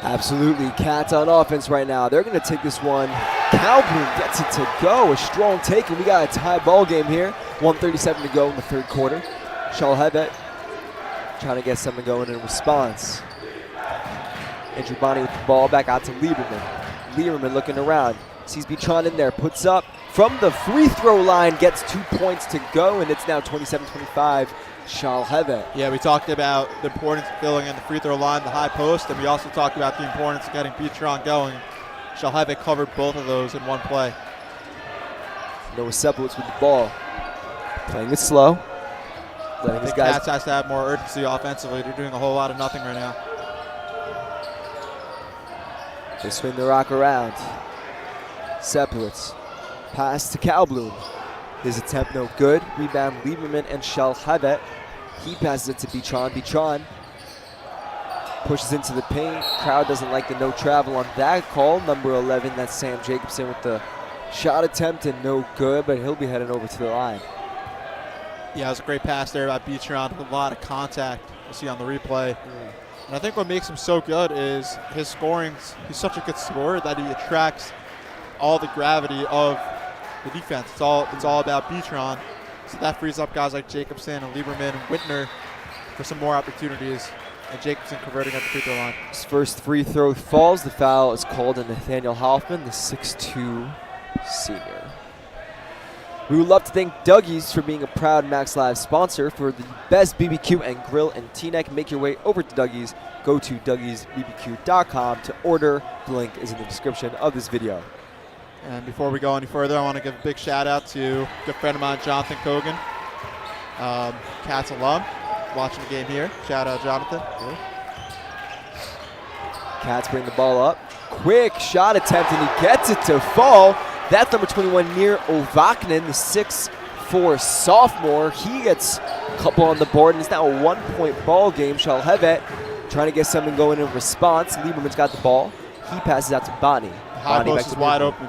Absolutely. Katz on offense right now. They're going to take this one. Calhoun gets it to go. A strong take, and we got a tie ball game here. 1:37 to go in the third quarter. Shalhevet trying to get something going in response. Andrew Bonney with the ball back out to Lieberman. Lieberman looking around. Sees Petron in there. Puts up from the free throw line. Gets 2 points to go, and it's now 27-25. Shalhevet. Yeah, we talked about the importance of filling in the free throw line, the high post, and we also talked about the importance of getting Petron going. Shalhevet covered both of those in one play. Noah Sepowitz with the ball. Playing it slow. I think Katz has to have more urgency offensively. They're doing a whole lot of nothing right now. They swing the rock around. Sepowitz. Pass to Kalblum. His attempt no good. Rebound Lieberman and Shalhevet. He passes it to Petron. Petron pushes into the paint. Crowd doesn't like the no travel on that call. Number 11, that's Sam Jacobson with the shot attempt and no good, but he'll be heading over to the line. Yeah, it was a great pass there by Petron. A lot of contact you'll see on the replay. And I think what makes him so good is his scoring. He's such a good scorer that he attracts all the gravity of the defense. It's all about Petron. So that frees up guys like Jacobson and Lieberman and Whitner for some more opportunities. And Jacobson converting at the free throw line. His first free throw falls. The foul is called on Nathaniel Hoffman, the 6'2 senior. We would love to thank Dougie's for being a proud Max Live sponsor. For the best BBQ and grill in Teaneck, make your way over to Dougie's. Go to dougiesbbq.com to order. The link is in the description of this video. And before we go any further, I want to give a big shout out to a good friend of mine, Jonathan Kogan, Katz alum, watching the game here. Shout out, Jonathan. Katz bring the ball up. Quick shot attempt, and he gets it to fall. That's number 21, Nir Ovaknin, the 6'4 sophomore. He gets a couple on the board, and it's now a 1-point ball game. Shalhevet trying to get something going in response. Lieberman's got the ball. He passes out to Bonnie. High post is wide open.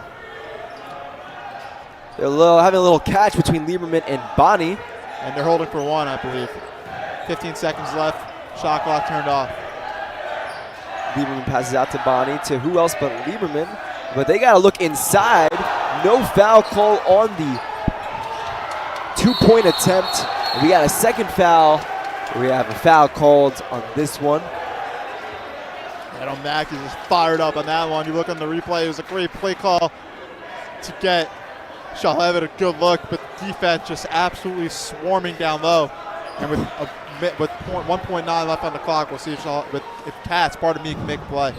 They're having a little catch between Lieberman and Bonnie. And they're holding for one, I believe. 15 seconds left. Shot clock turned off. Lieberman passes out to Bonnie, to who else but Lieberman. But they got to look inside. No foul call on the 2-point attempt. And we got a second foul. We have a foul called on this one. Mackey is fired up on that one. You look on the replay, it was a great play call to get Shalhevet a good look, but the defense just absolutely swarming down low. And with 1.9 left on the clock, we'll see if Katz, pardon me, can make a play.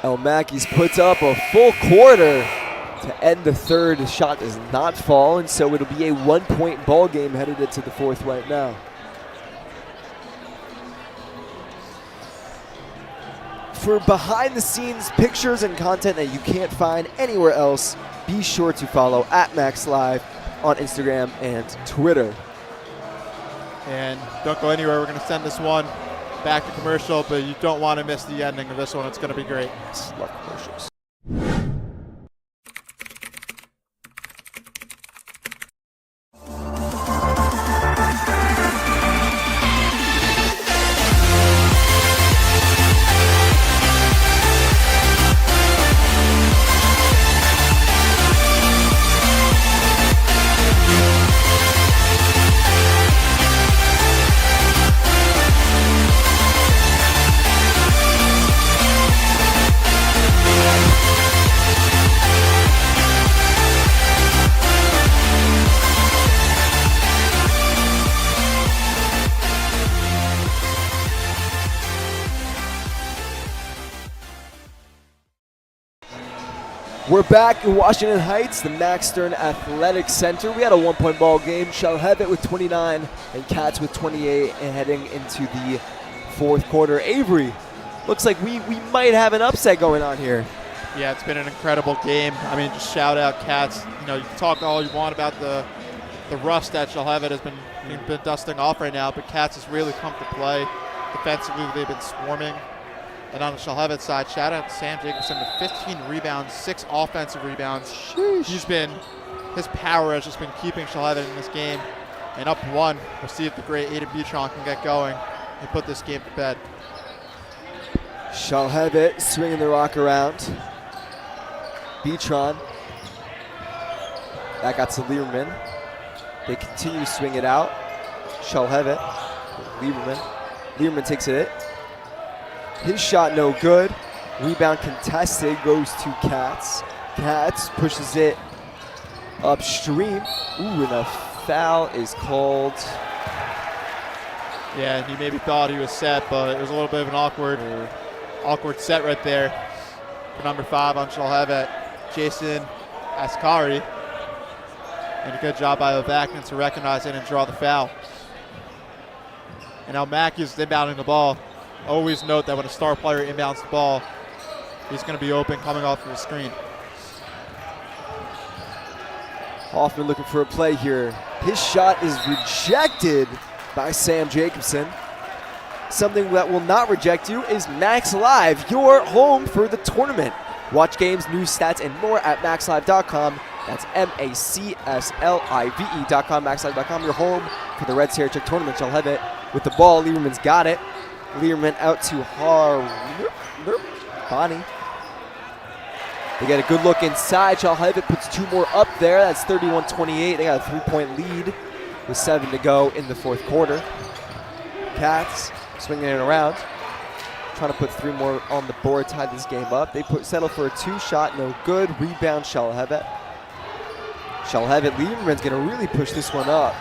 El Mackey's puts up a full quarter to end the third. The shot does not fall, and so it'll be a 1-point ball game headed into the fourth right now. For behind-the-scenes pictures and content that you can't find anywhere else, be sure to follow @MaxLive on Instagram and Twitter. And don't go anywhere. We're going to send this one back to commercial, but you don't want to miss the ending of this one. It's going to be great. Love commercials. We're back in Washington Heights, the Max Stern Athletic Center. We had a 1-point ball game. Shalhevet with 29 and Katz with 28 and heading into the fourth quarter. Avery, looks like we might have an upset going on here. Yeah, it's been an incredible game. I mean, just shout out Katz. You know, you can talk all you want about the rust that Shalhevet has been dusting off right now, but Katz has really come to play. Defensively, they've been swarming. And on the Shalhevet side, shout out to Sam Jacobson with 15 rebounds, 6 offensive rebounds. Sheesh. His power has just been keeping Shalhevet in this game. And up 1, we'll see if the great Eitan Beatron can get going and put this game to bed. Shalhevet swinging the rock around. Beatron. That got to Lieberman. They continue to swing it out. Shalhevet. Lieberman takes it. His shot no good. Rebound contested goes to Katz. Katz pushes it upstream. Ooh, and a foul is called. Yeah, he maybe thought he was set, but it was a little bit of an awkward set right there for number 5 on Shalhevet, Jason Ascari. And a good job by Ovaknin to recognize it and draw the foul. And now Mackey is inbounding the ball. Always note that when a star player inbounds the ball, he's going to be open coming off of the screen. Hoffman looking for a play here. His shot is rejected by Sam Jacobson. Something that will not reject you is Max Live, your home for the tournament. Watch games, news, stats, and more at maxlive.com. That's MACSLIVE.com, maxlive.com, your home for the Red Sarachek tournament. Shalhevet with the ball. Lieberman's got it. Lieberman out to Bonnie. They get a good look inside. Shalhevet puts 2 more up there. That's 31-28. They got a 3-point lead with 7 to go in the fourth quarter. Katz swinging it around, trying to put 3 more on the board, tie this game up. They settle for a 2-shot, no good. Rebound Shalhevet. Lieberman's going to really push this one up,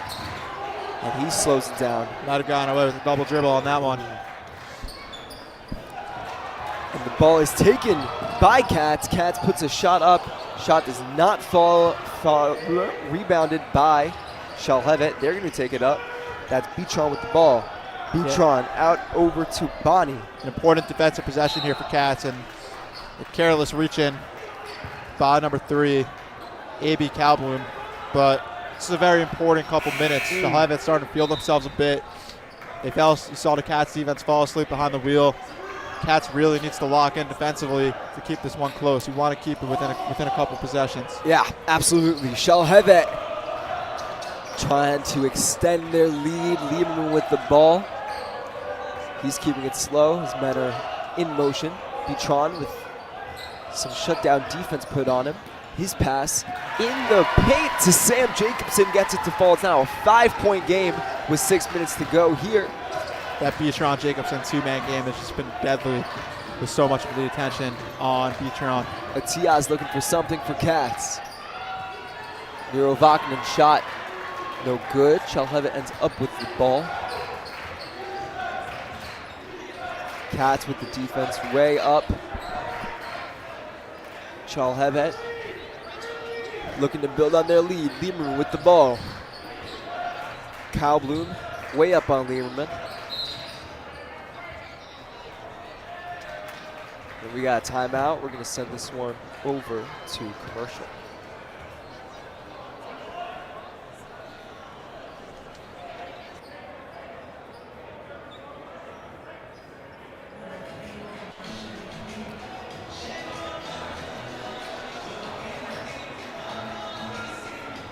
and he slows it down. Might have gone away with a double dribble on that one. And the ball is taken by Katz. Katz puts a shot up. Shot does not fall. Rebounded by Shalhevet. They're going to take it up. That's Beatron with the ball. Beatron out over to Bonnie. An important defensive possession here for Katz, and a careless reach in by number 3, A.B. Kalblum. But this is a very important couple minutes. Shalhevet starting to feel themselves a bit. You saw the Katz defense fall asleep behind the wheel. Katz really needs to lock in defensively to keep this one close. You want to keep it within a couple possessions. Yeah, absolutely. Shalhevet trying to extend their lead. Lieberman with the ball. He's keeping it slow. His men are in motion. Beatron with some shutdown defense put on him. His pass in the paint to Sam Jacobson gets it to fall. It's now a 5-point game with 6 minutes to go here. That Beatron Jacobson 2-man game has just been deadly with so much of the attention on Beatron. Atias looking for something for Katz. Nero Vaknin shot no good. Shalhevet ends up with the ball. Katz with the defense way up. Shalhevet looking to build on their lead. Lieberman with the ball. Kalblum way up on Lieberman. And we got a timeout. We're going to send this one over to commercial.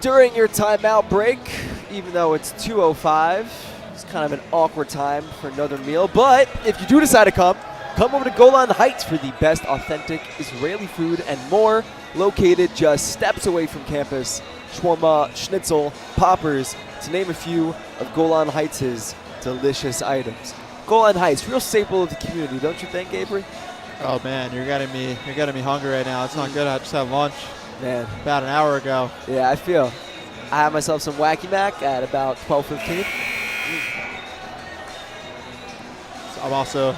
During your timeout break, even though it's 2:05, it's kind of an awkward time for another meal. But if you do decide to come over to Golan Heights for the best authentic Israeli food and more. Located just steps away from campus. Shawarma, schnitzel, poppers, to name a few of Golan Heights' delicious items. Golan Heights, real staple of the community, don't you think, Avery? Oh man, you're getting me hungry right now. It's not good. I just had lunch. Man, about an hour ago. Yeah, I had myself some Wacky Mac at about 12:15. It also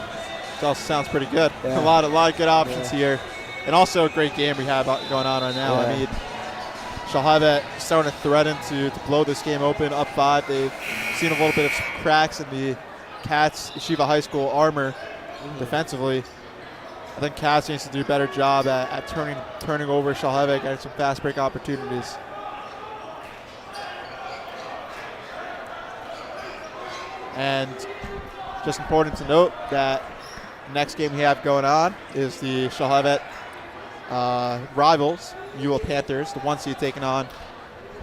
sounds pretty good. Yeah. A lot of good options here. And also a great game we have going on right now. I mean, Shalhevet starting to threaten to blow this game open, up 5. They've seen a little bit of cracks in the Katz Yeshiva High School armor defensively. I think Katz needs to do a better job at turning over Shalhevet, getting some fast break opportunities. And just important to note that next game we have going on is the Shalhevet rivals, Ewell Panthers, the 1 seed taking on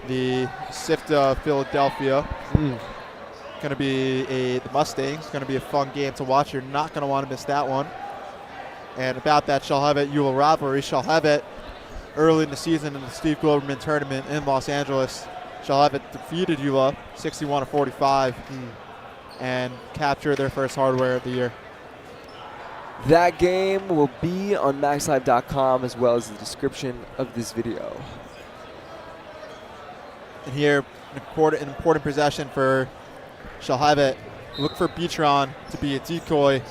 the SIFTA Philadelphia. Going to be the Mustangs. Going to be a fun game to watch. You're not going to want to miss that one. And about that Shalhevet Ewell rivalry, Shalhevet early in the season in the Steve Goldman tournament in Los Angeles, Shalhevet defeated Ewell 61-45 and captured their first hardware of the year. That game will be on maxlive.com as well as the description of this video. And here, an important possession for Shalhevet. Look for Beatron to be a decoy.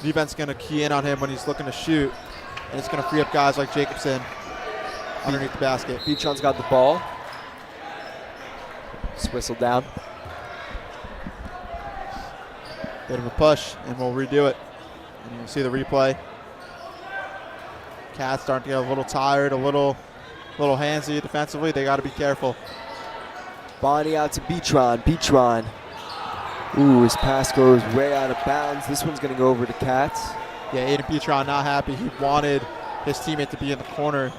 Defense going to key in on him when he's looking to shoot, and it's going to free up guys like Jacobson underneath the basket. Beatron's got the ball. Just whistle down. Bit of a push, and we'll redo it. And you can see the replay. Katz starting to get a little tired, a little handsy defensively. They got to be careful. Bonnie out to Beatron. Beatron. Ooh, his pass goes way out of bounds. This one's going to go over to Katz. Yeah, Aiden Beatron not happy. He wanted his teammate to be in the corner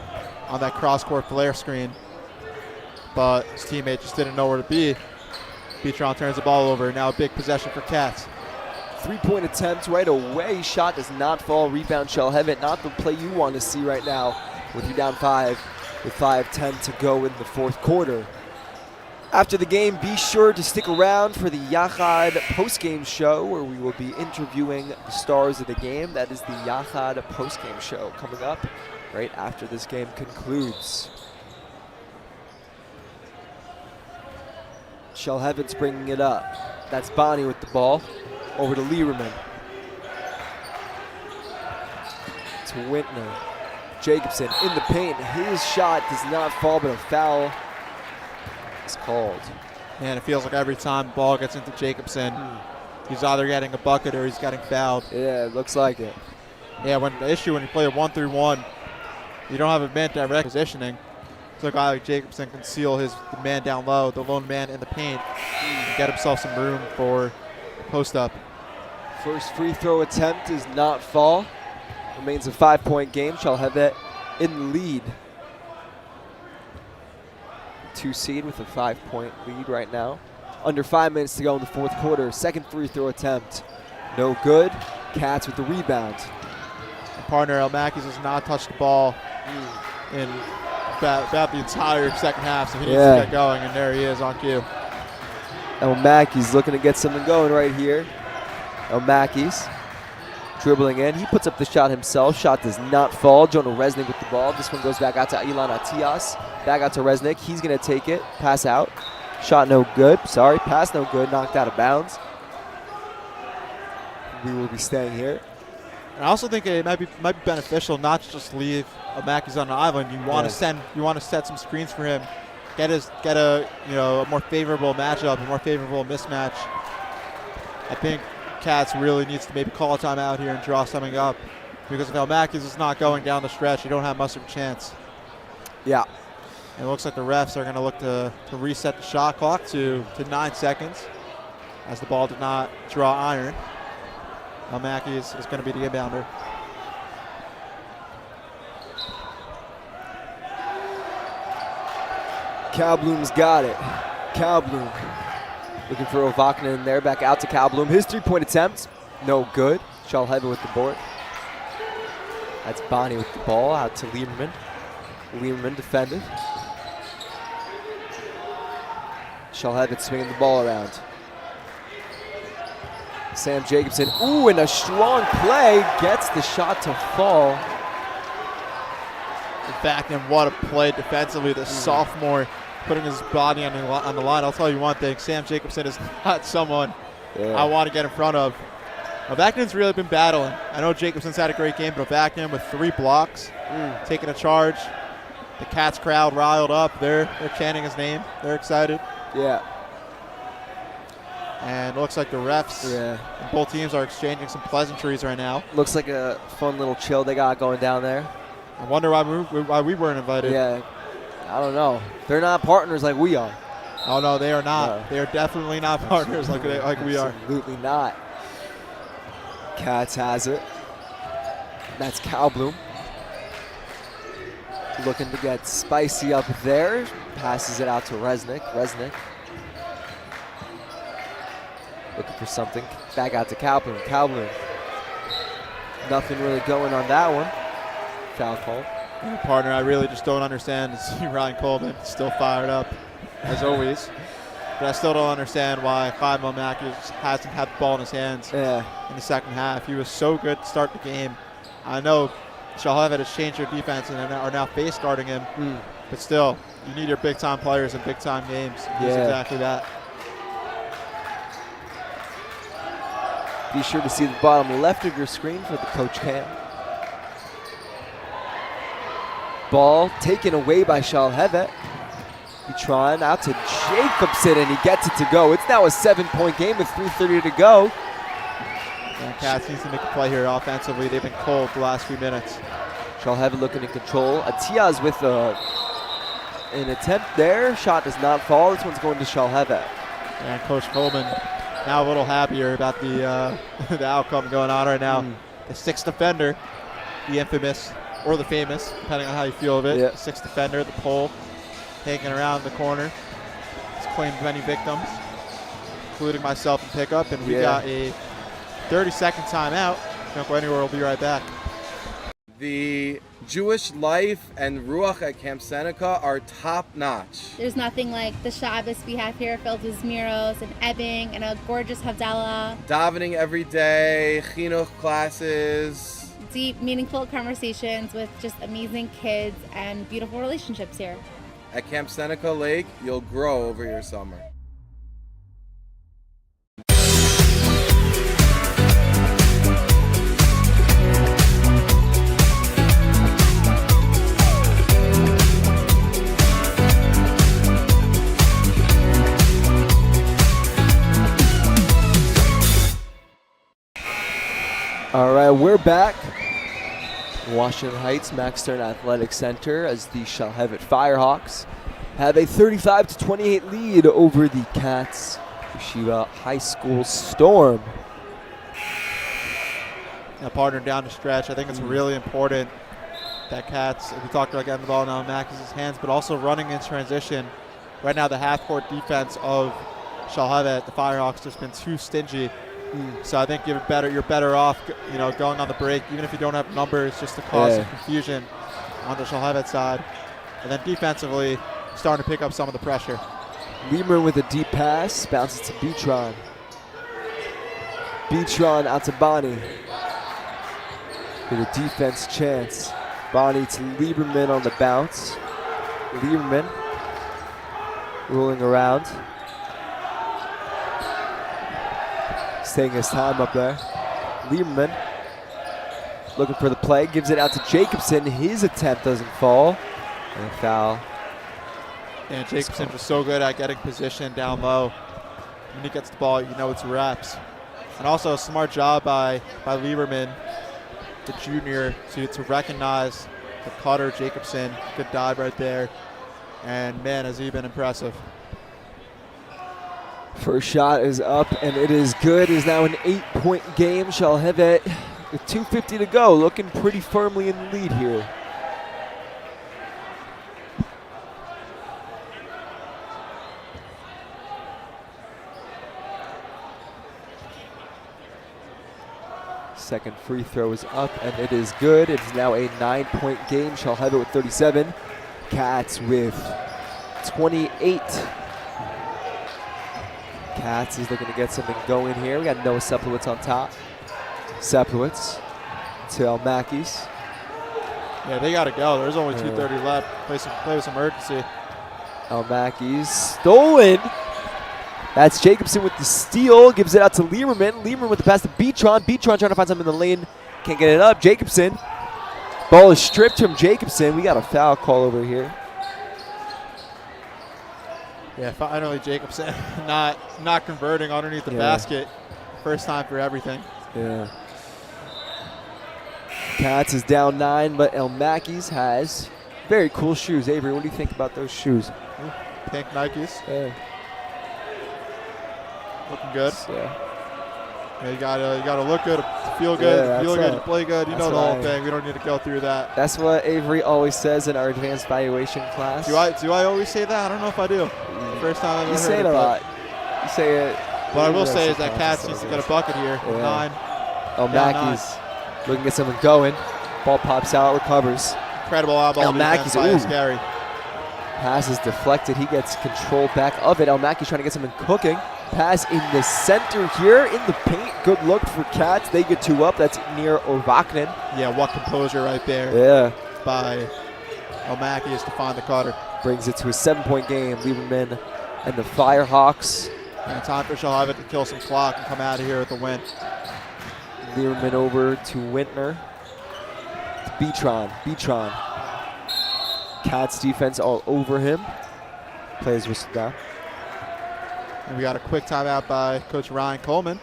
on that cross-court flare screen, but his teammate just didn't know where to be. Beatron turns the ball over. Now a big possession for Katz. 3-point attempt right away. Shot does not fall. Rebound Shalhevet. Not the play you want to see right now with you down 5 with 5:10 to go in the fourth quarter. After the game, be sure to stick around for the Yachad postgame show where we will be interviewing the stars of the game. That is the Yachad postgame show coming up right after this game concludes. Shalhevet's bringing it up. That's Bonnie with the ball. Over to Lieberman. To Wintner. Jacobson in the paint. His shot does not fall, but a foul is called. And it feels like every time the ball gets into Jacobson, he's either getting a bucket or he's getting fouled. Yeah, it looks like it. Yeah, when you play a 1-3-1, you don't have a man direct positioning. So a guy like Jacobson can seal the man down low, the lone man in the paint, and get himself some room for post up. First free throw attempt does not fall. Remains a 5-point game. Shalhevet in the lead. 2 seed with a 5-point lead right now. Under 5 minutes to go in the fourth quarter. Second free throw attempt. No good. Katz with the rebound. Partner Elmakis has not touched the ball in about the entire second half, so he needs to get going, and there he is on cue. Elmakis looking to get something going right here. Elmakis dribbling in. He puts up the shot himself. Shot does not fall. Jonah Resnick with the ball. This one goes back out to Ilan Atias. Back out to Resnick. He's going to take it. Pass out. Shot no good. Sorry, pass no good. Knocked out of bounds. We will be staying here. And I also think it might be beneficial not to just leave Elmakis on the island. You want to set some screens for him. Get a more favorable matchup, a more favorable mismatch. I think Katz really needs to maybe call a timeout here and draw something up, because if Elmakis is not going down the stretch, you don't have much of a chance. Yeah. And it looks like the refs are going to look to reset the shot clock to 9 seconds, as the ball did not draw iron. Elmakis is going to be the inbounder. Kalblum's got it. Kalblum looking for Ovakna in there. Back out to Kalblum. His 3-point attempt, no good. Shalhevet with the board. That's Bonnie with the ball. Out to Lieberman. Lieberman defended. Shalhevet swinging the ball around. Sam Jacobson. Ooh, and a strong play. Gets the shot to fall. In fact, and what a play defensively. The sophomore putting his body on the line. I'll tell you one thing. Sam Jacobson is not someone I want to get in front of. Ovechkin's really been battling. I know Jacobson's had a great game, but Ovechkin with 3 blocks, taking a charge. The Katz crowd riled up. They're chanting his name. They're excited. Yeah. And it looks like the refs and both teams are exchanging some pleasantries right now. Looks like a fun little chill they got going down there. I wonder why we weren't invited. Yeah, I don't know. They're not partners like we are. Oh, no, they are not. No. They are definitely not partners like we are. Absolutely not. Katz has it. That's Calbloom. Looking to get spicy up there. Passes it out to Resnick. Resnick. Looking for something. Back out to Calbloom. Calbloom. Nothing really going on that one. Foul call. Partner, I really just don't understand to see Ryan Coleman still fired up, as always. But I still don't understand why Chaim Matthews hasn't had the ball in his hands in the second half. He was so good to start the game. I know Shalhevet has changed their defense and are now face guarding him, but still, you need your big-time players in big-time games. He's exactly that. Be sure to see the bottom left of your screen for the coach cam. Ball taken away by Shalhevet. Eitan out to Jacobson, and he gets it to go. It's now a 7-point game with 3:30 to go. And Katz needs to make a play here offensively. They've been cold the last few minutes. Shalhevet looking in control. Atiaz with an attempt there. Shot does not fall. This one's going to Shalhevet. And Coach Coleman now a little happier about the the outcome going on right now. The 6th defender, the infamous or the famous, depending on how you feel of it. Yeah. 6th defender, the pole, taking around the corner. He's claimed many victims, including myself in pickup, and we got a 30-second timeout. Don't go anywhere. We'll be right back. The Jewish life and Ruach at Camp Seneca are top-notch. There's nothing like the Shabbos we have here, filled with zmiros and ebbing and a gorgeous Havdalah. Davening every day, chinuch classes. Deep, meaningful conversations with just amazing kids and beautiful relationships here. At Camp Seneca Lake, you'll grow over your summer. All right, we're back. Washington Heights Max Stern Athletic Center as the Shalhevet Firehawks have a 35-28 lead over the Katz Yeshiva High School Storm. Now, partner down the stretch. I think it's really important that Katz, we talked about getting the ball now in Max's hands, but also running in transition. Right now, the half-court defense of Shalhevet, the Firehawks, just been too stingy. So I think you're better off, going on the break, even if you don't have numbers, just to cause some confusion on the Shalhevet side. And then defensively, starting to pick up some of the pressure. Lieber with a deep pass, bounces to Beatron. Beatron out to Bonnie. With a defense chance. Bonnie to Lieberman on the bounce. Lieberman rolling around. Taking his time up there. Lieberman looking for the play, gives it out to Jacobson. His attempt doesn't fall. And a foul. And Jacobson was so good at getting position down low. When he gets the ball, it's reps. And also a smart job by Lieberman, the junior, to recognize the cutter, Jacobson. Good dive right there. And man, has he been impressive. First shot is up, and it is good. It is now an 8-point game. Shalhevet with 2:50 to go, looking pretty firmly in the lead here. Second free throw is up, and it is good. It is now a 9-point game. Shalhevet with 37. Katz with 28. Katz is looking to get something going here. We got Noah Seplowitz on top. Seplowitz to Elmakis. Yeah, they got to go. There's only 2:30 left. Play with some urgency. Elmakis stolen. That's Jacobson with the steal, gives it out to Lieberman. Lieberman with the pass to Beatron. Beatron trying to find something in the lane, can't get it up. Jacobson, ball is stripped from Jacobson. We got a foul call over here. Yeah, finally Jacobson not converting underneath the basket. First time for everything. Yeah. Katz is down 9, but El Mackey's has very cool shoes. Avery, what do you think about those shoes? Pink Nikes. Yeah. Looking good. Yeah. You gotta look good, feel good, feel good, play good. You know the whole thing. We don't need to go through that. That's what Avery always says in our advanced valuation class. Do I always say that? I don't know if I do. First time I've ever heard it. You say it a lot. You say it. What I will say is that Katz needs to get a bucket here. 9. El Mackey's looking to get someone going. Ball pops out, recovers. Incredible eyeball. El Mackey's scary. Pass is deflected. He gets control back of it. El Mackey's trying to get someone cooking. Pass in the center here in the paint. Good look for Katz. They get 2 up. That's near Ovaknin. Yeah, what composure right there. Yeah. By El Mackey is to find the cutter. Brings it to a 7-point game. Lieberman and the Firehawks. And time for Shalhevet to kill some clock and come out of here with a win. Lieberman over to Wintner. To Beatron. Katz defense all over him. Players whistle down. And we got a quick timeout by Coach Ryan Coleman.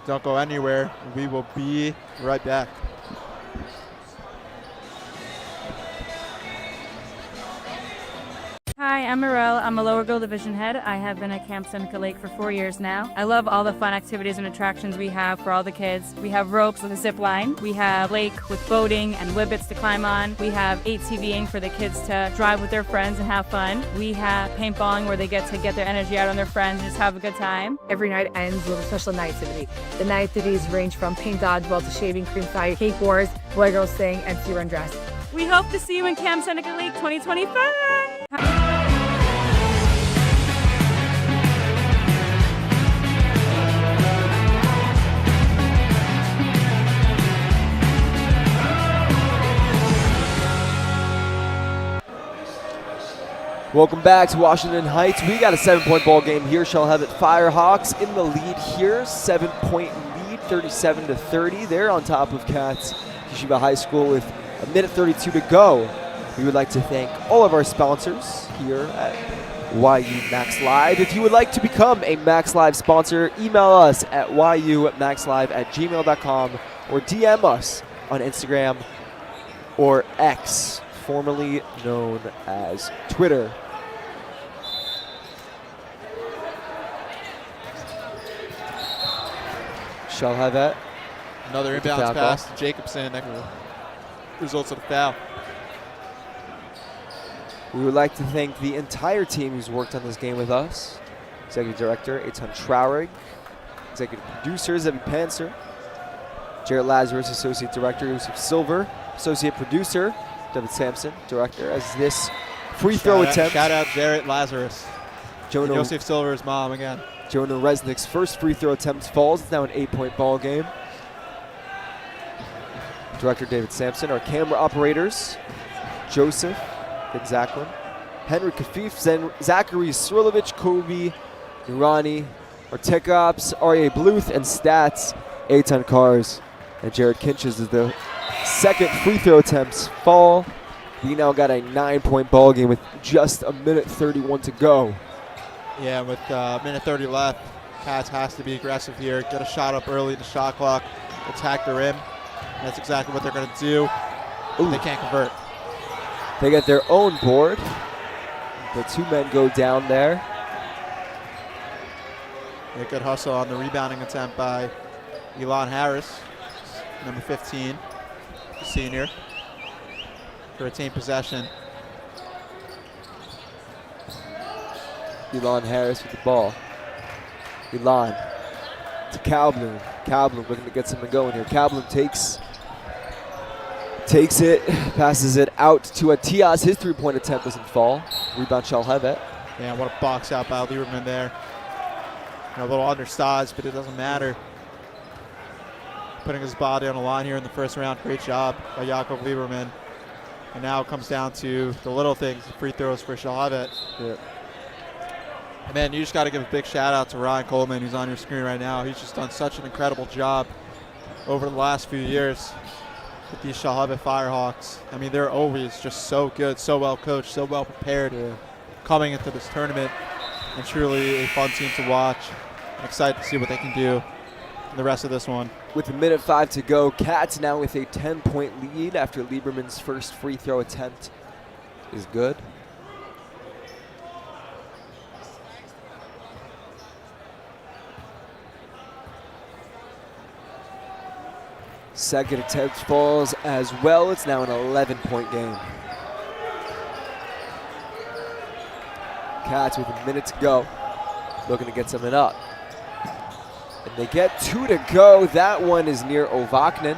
Don't go anywhere. We will be right back. Hi, I'm Morel. I'm a lower girl division head. I have been at Camp Seneca Lake for 4 years now. I love all the fun activities and attractions we have for all the kids. We have ropes with a zip line. We have lake with boating and whippets to climb on. We have ATVing for the kids to drive with their friends and have fun. We have paintballing where they get to get their energy out on their friends and just have a good time. Every night ends with a special night activity. The night activities range from paint dodgeball to shaving cream fight, cake wars, boy girls sing, and sea run dress. We hope to see you in Camp Seneca Lake 2025. Welcome back to Washington Heights. We got a 7-point ball game here. Shalhevet Firehawks in the lead here. 7-point lead, 37-30. They're on top of Katz Yeshiva High School with a minute 32 to go. We would like to thank all of our sponsors here at YU Max Live. If you would like to become a Max Live sponsor, email us at yumaxlive@gmail.com or DM us on Instagram or X, formerly known as Twitter. Shalhevet. Another inbounds pass to Jacobson. That results in a foul. We would like to thank the entire team who's worked on this game with us. Executive Director Eitan Traurig, Executive Producer Zevi Pancer, Jared Lazarus, Associate Director Yosef Silver, Associate Producer David Samson, Director, as this free throw attempt. Shout out Jared Lazarus. Jonah, Yosef Silver's mom again. Jonah Resnick's first free throw attempt falls. It's now an 8-point ball game. Director David Samson. Our camera operators, Joseph Zachlin, Henry Kafif, Zachary Srilovich, Kobe, Nurani, our tech ops, Aryeh Bluth, and stats, Eitan Cars, and Jared Kinches as the second free throw attempts fall. We now got a 9-point ball game with just a minute 31 to go. Yeah, with minute 30 left, Katz has to be aggressive here, get a shot up early in the shot clock, attack the rim. That's exactly what they're going to do. They can't convert. They get their own board. The 2 men go down there. A good hustle on the rebounding attempt by Elon Harris, number 15, senior, to retain possession. Elon Harris with the ball. Elon to Calblum. Calblum looking to get something going here. Calblum takes it, passes it out to Atias. His 3-point attempt doesn't fall. Rebound Shalhevet. Yeah, what a box out by Lieberman there. A little undersized, but it doesn't matter. Putting his body on the line here in the first round. Great job by Yaakov Lieberman. And now it comes down to the little things, the free throws for Shalhevet. Yeah. And man, you just got to give a big shout out to Ryan Coleman, who's on your screen right now. He's just done such an incredible job over the last few years with these Shalhevet Firehawks. I mean, they're always just so good, so well coached, so well prepared coming into this tournament, and truly a fun team to watch. I'm excited to see what they can do in the rest of this one. With a minute 5 to go, Katz now with a 10-point lead after Lieberman's first free throw attempt is good. Second attempt falls as well. It's now an 11-point game. Katz with a minute to go, looking to get something up. And they get 2 to go. That one is near Ovaknin.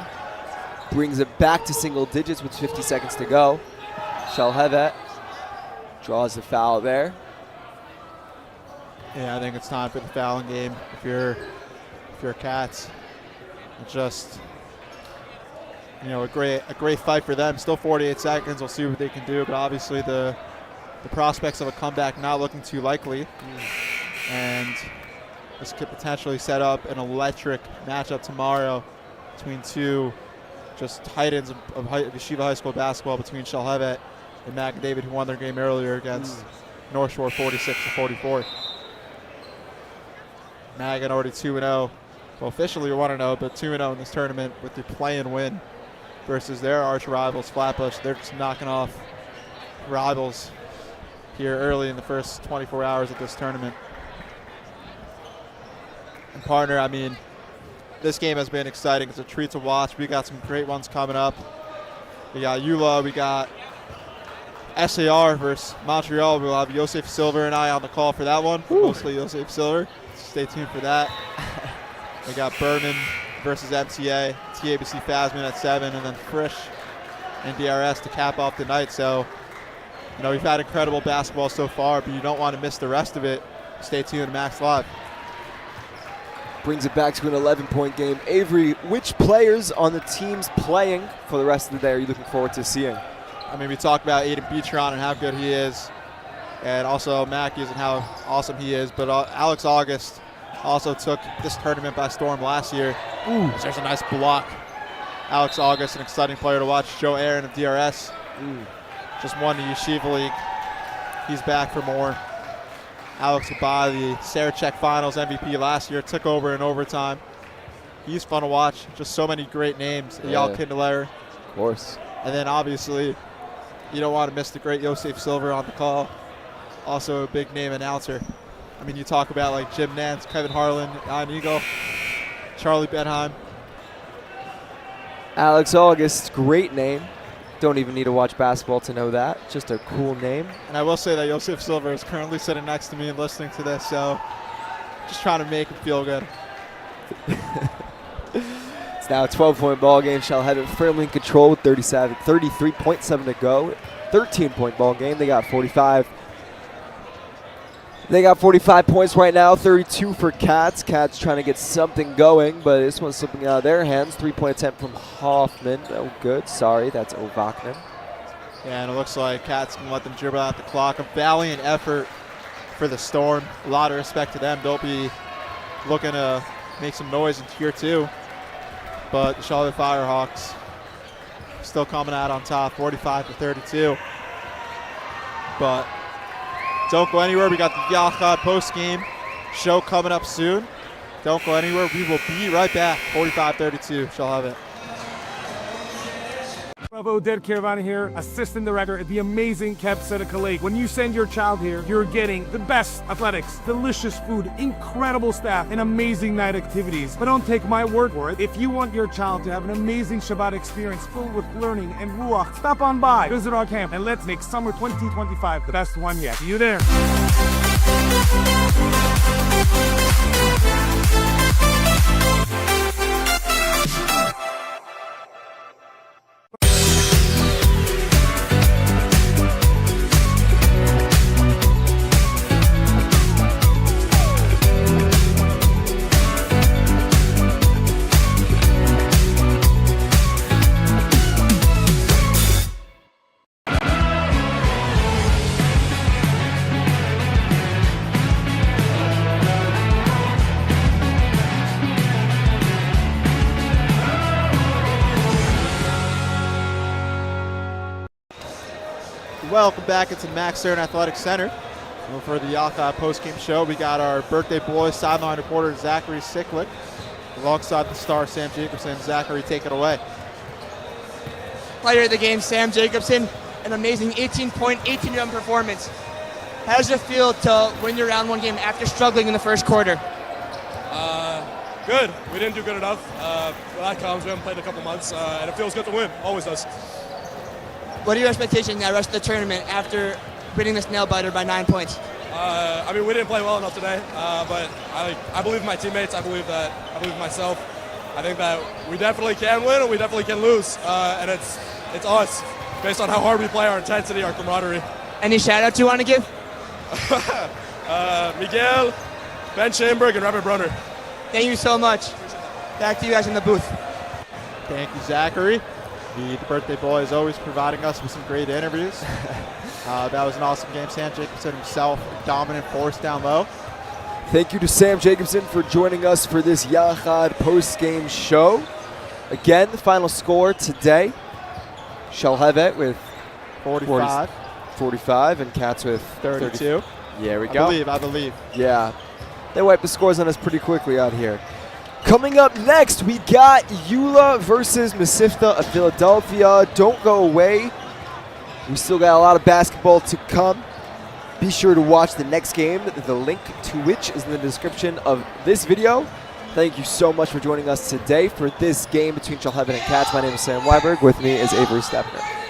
Brings it back to single digits with 50 seconds to go. Shalhevet draws the foul there. Yeah, I think it's time for the fouling game if you're Katz. It's just, you know, a great fight for them. Still 48 seconds. We'll see what they can do, but obviously the prospects of a comeback not looking too likely. And this could potentially set up an electric matchup tomorrow between two just titans of Yeshiva High School basketball, between Shalhevet and Mac and David, who won their game earlier against North Shore 46-44. Magan already 2-0. Well, officially 1-0, but 2-0 in this tournament with the play-in win versus their arch rivals, Flatbush. They're just knocking off rivals here early in the first 24 hours of this tournament. And partner, I mean, this game has been exciting. It's a treat to watch. We got some great ones coming up. We got EULA, we got SAR versus Montreal. We'll have Yosef Silver and I on the call for that one. Mostly Yosef Silver. Stay tuned for that. We got Berman versus MTA, TABC Fasman at 7, and then Frisch and DRS to cap off the night. So, you know, we've had incredible basketball so far, but you don't want to miss the rest of it. Stay tuned to Max Live. Brings it back to an 11-point game. Avery, which players on the teams playing for the rest of the day are you looking forward to seeing? I mean, we talked about Aiden Beatron and how good he is, and also Matthews and how awesome he is, but Alex August also took this tournament by storm last year. There's a nice block. Alex August, an exciting player to watch. Joe Aaron of DRS just won the Yeshiva League. He's back for more. Alex Abba, the Sarachek Finals MVP last year, took over in overtime. He's fun to watch. Just so many great names. Eyal Kindler. Of course. And then obviously, you don't want to miss the great Yosef Silver on the call. Also a big name announcer. I mean, you talk about like Jim Nance, Kevin Harlan, Ian Eagle, Charlie Benheim. Alex August, great name. Don't even need to watch basketball to know that. Just a cool name. And I will say that Yosef Silver is currently sitting next to me and listening to this, so just trying to make him feel good. It's now a 12-point ball game. Shalhevet firmly in control with 33.7 to go. 13-point ball game. They got 45. They got 45 points right now. 32 for Katz. Katz trying to get something going, but this one's slipping out of their hands. 3-point attempt from Hoffman. Oh, good. Sorry, that's Ovaknin. Yeah, and it looks like Katz can let them dribble out the clock. A valiant effort for the Storm. A lot of respect to them. They'll be looking to make some noise in Tier 2. But the Shalhevet Firehawks still coming out on top, 45-32. But don't go anywhere. We got the Yachad post-game show coming up soon. Don't go anywhere. We will be right back. 45-32. Shalhevet. Bravo, Dead Caravana here, assistant director at the amazing Seneca Lake. When you send your child here, you're getting the best athletics, delicious food, incredible staff, and amazing night activities. But don't take my word for it. If you want your child to have an amazing Shabbat experience filled with learning and ruach, stop on by, visit our camp, and let's make summer 2025 the best one yet. See you there. welcome back into Max Stern Athletic Center. Well, for the Yachad postgame show, we got our birthday boy, sideline reporter Zachary Sicklick, alongside the star Sam Jacobson. Zachary, take it away. Player of the game, Sam Jacobson, an amazing 18-point, 18-run performance. How does it feel to win your round one game after struggling in the first quarter? Good. We didn't do good enough. That comes. We haven't played in a couple months, and it feels good to win. Always does. What are your expectations now, rest of the tournament, after winning this nail-biter by 9 points? I mean, we didn't play well enough today, but I believe in my teammates. I believe in myself. I think that we definitely can win, and we definitely can lose, and it's us, based on how hard we play, our intensity, our camaraderie. Any shout-outs you want to give? Miguel, Ben Chamberg, and Robert Brunner. Thank you so much. Back to you guys in the booth. Thank you, Zachary. The birthday boy is always providing us with some great interviews. That was an awesome game. Sam Jacobson himself, dominant force down low. Thank you to Sam Jacobson for joining us for this Yachad post-game show. Again, the final score today, Shalhevet with 45 and Katz with 32. Yeah, we go. I believe. Yeah, they wiped the scores on us pretty quickly out here. Coming up next, we got Eula versus Mesivta of Philadelphia. Don't go away. We still got a lot of basketball to come. Be sure to watch the next game, the link to which is in the description of this video. Thank you so much for joining us today for this game between Shalhevet and Katz. My name is Sam Weiberg. With me is Avery Stepner.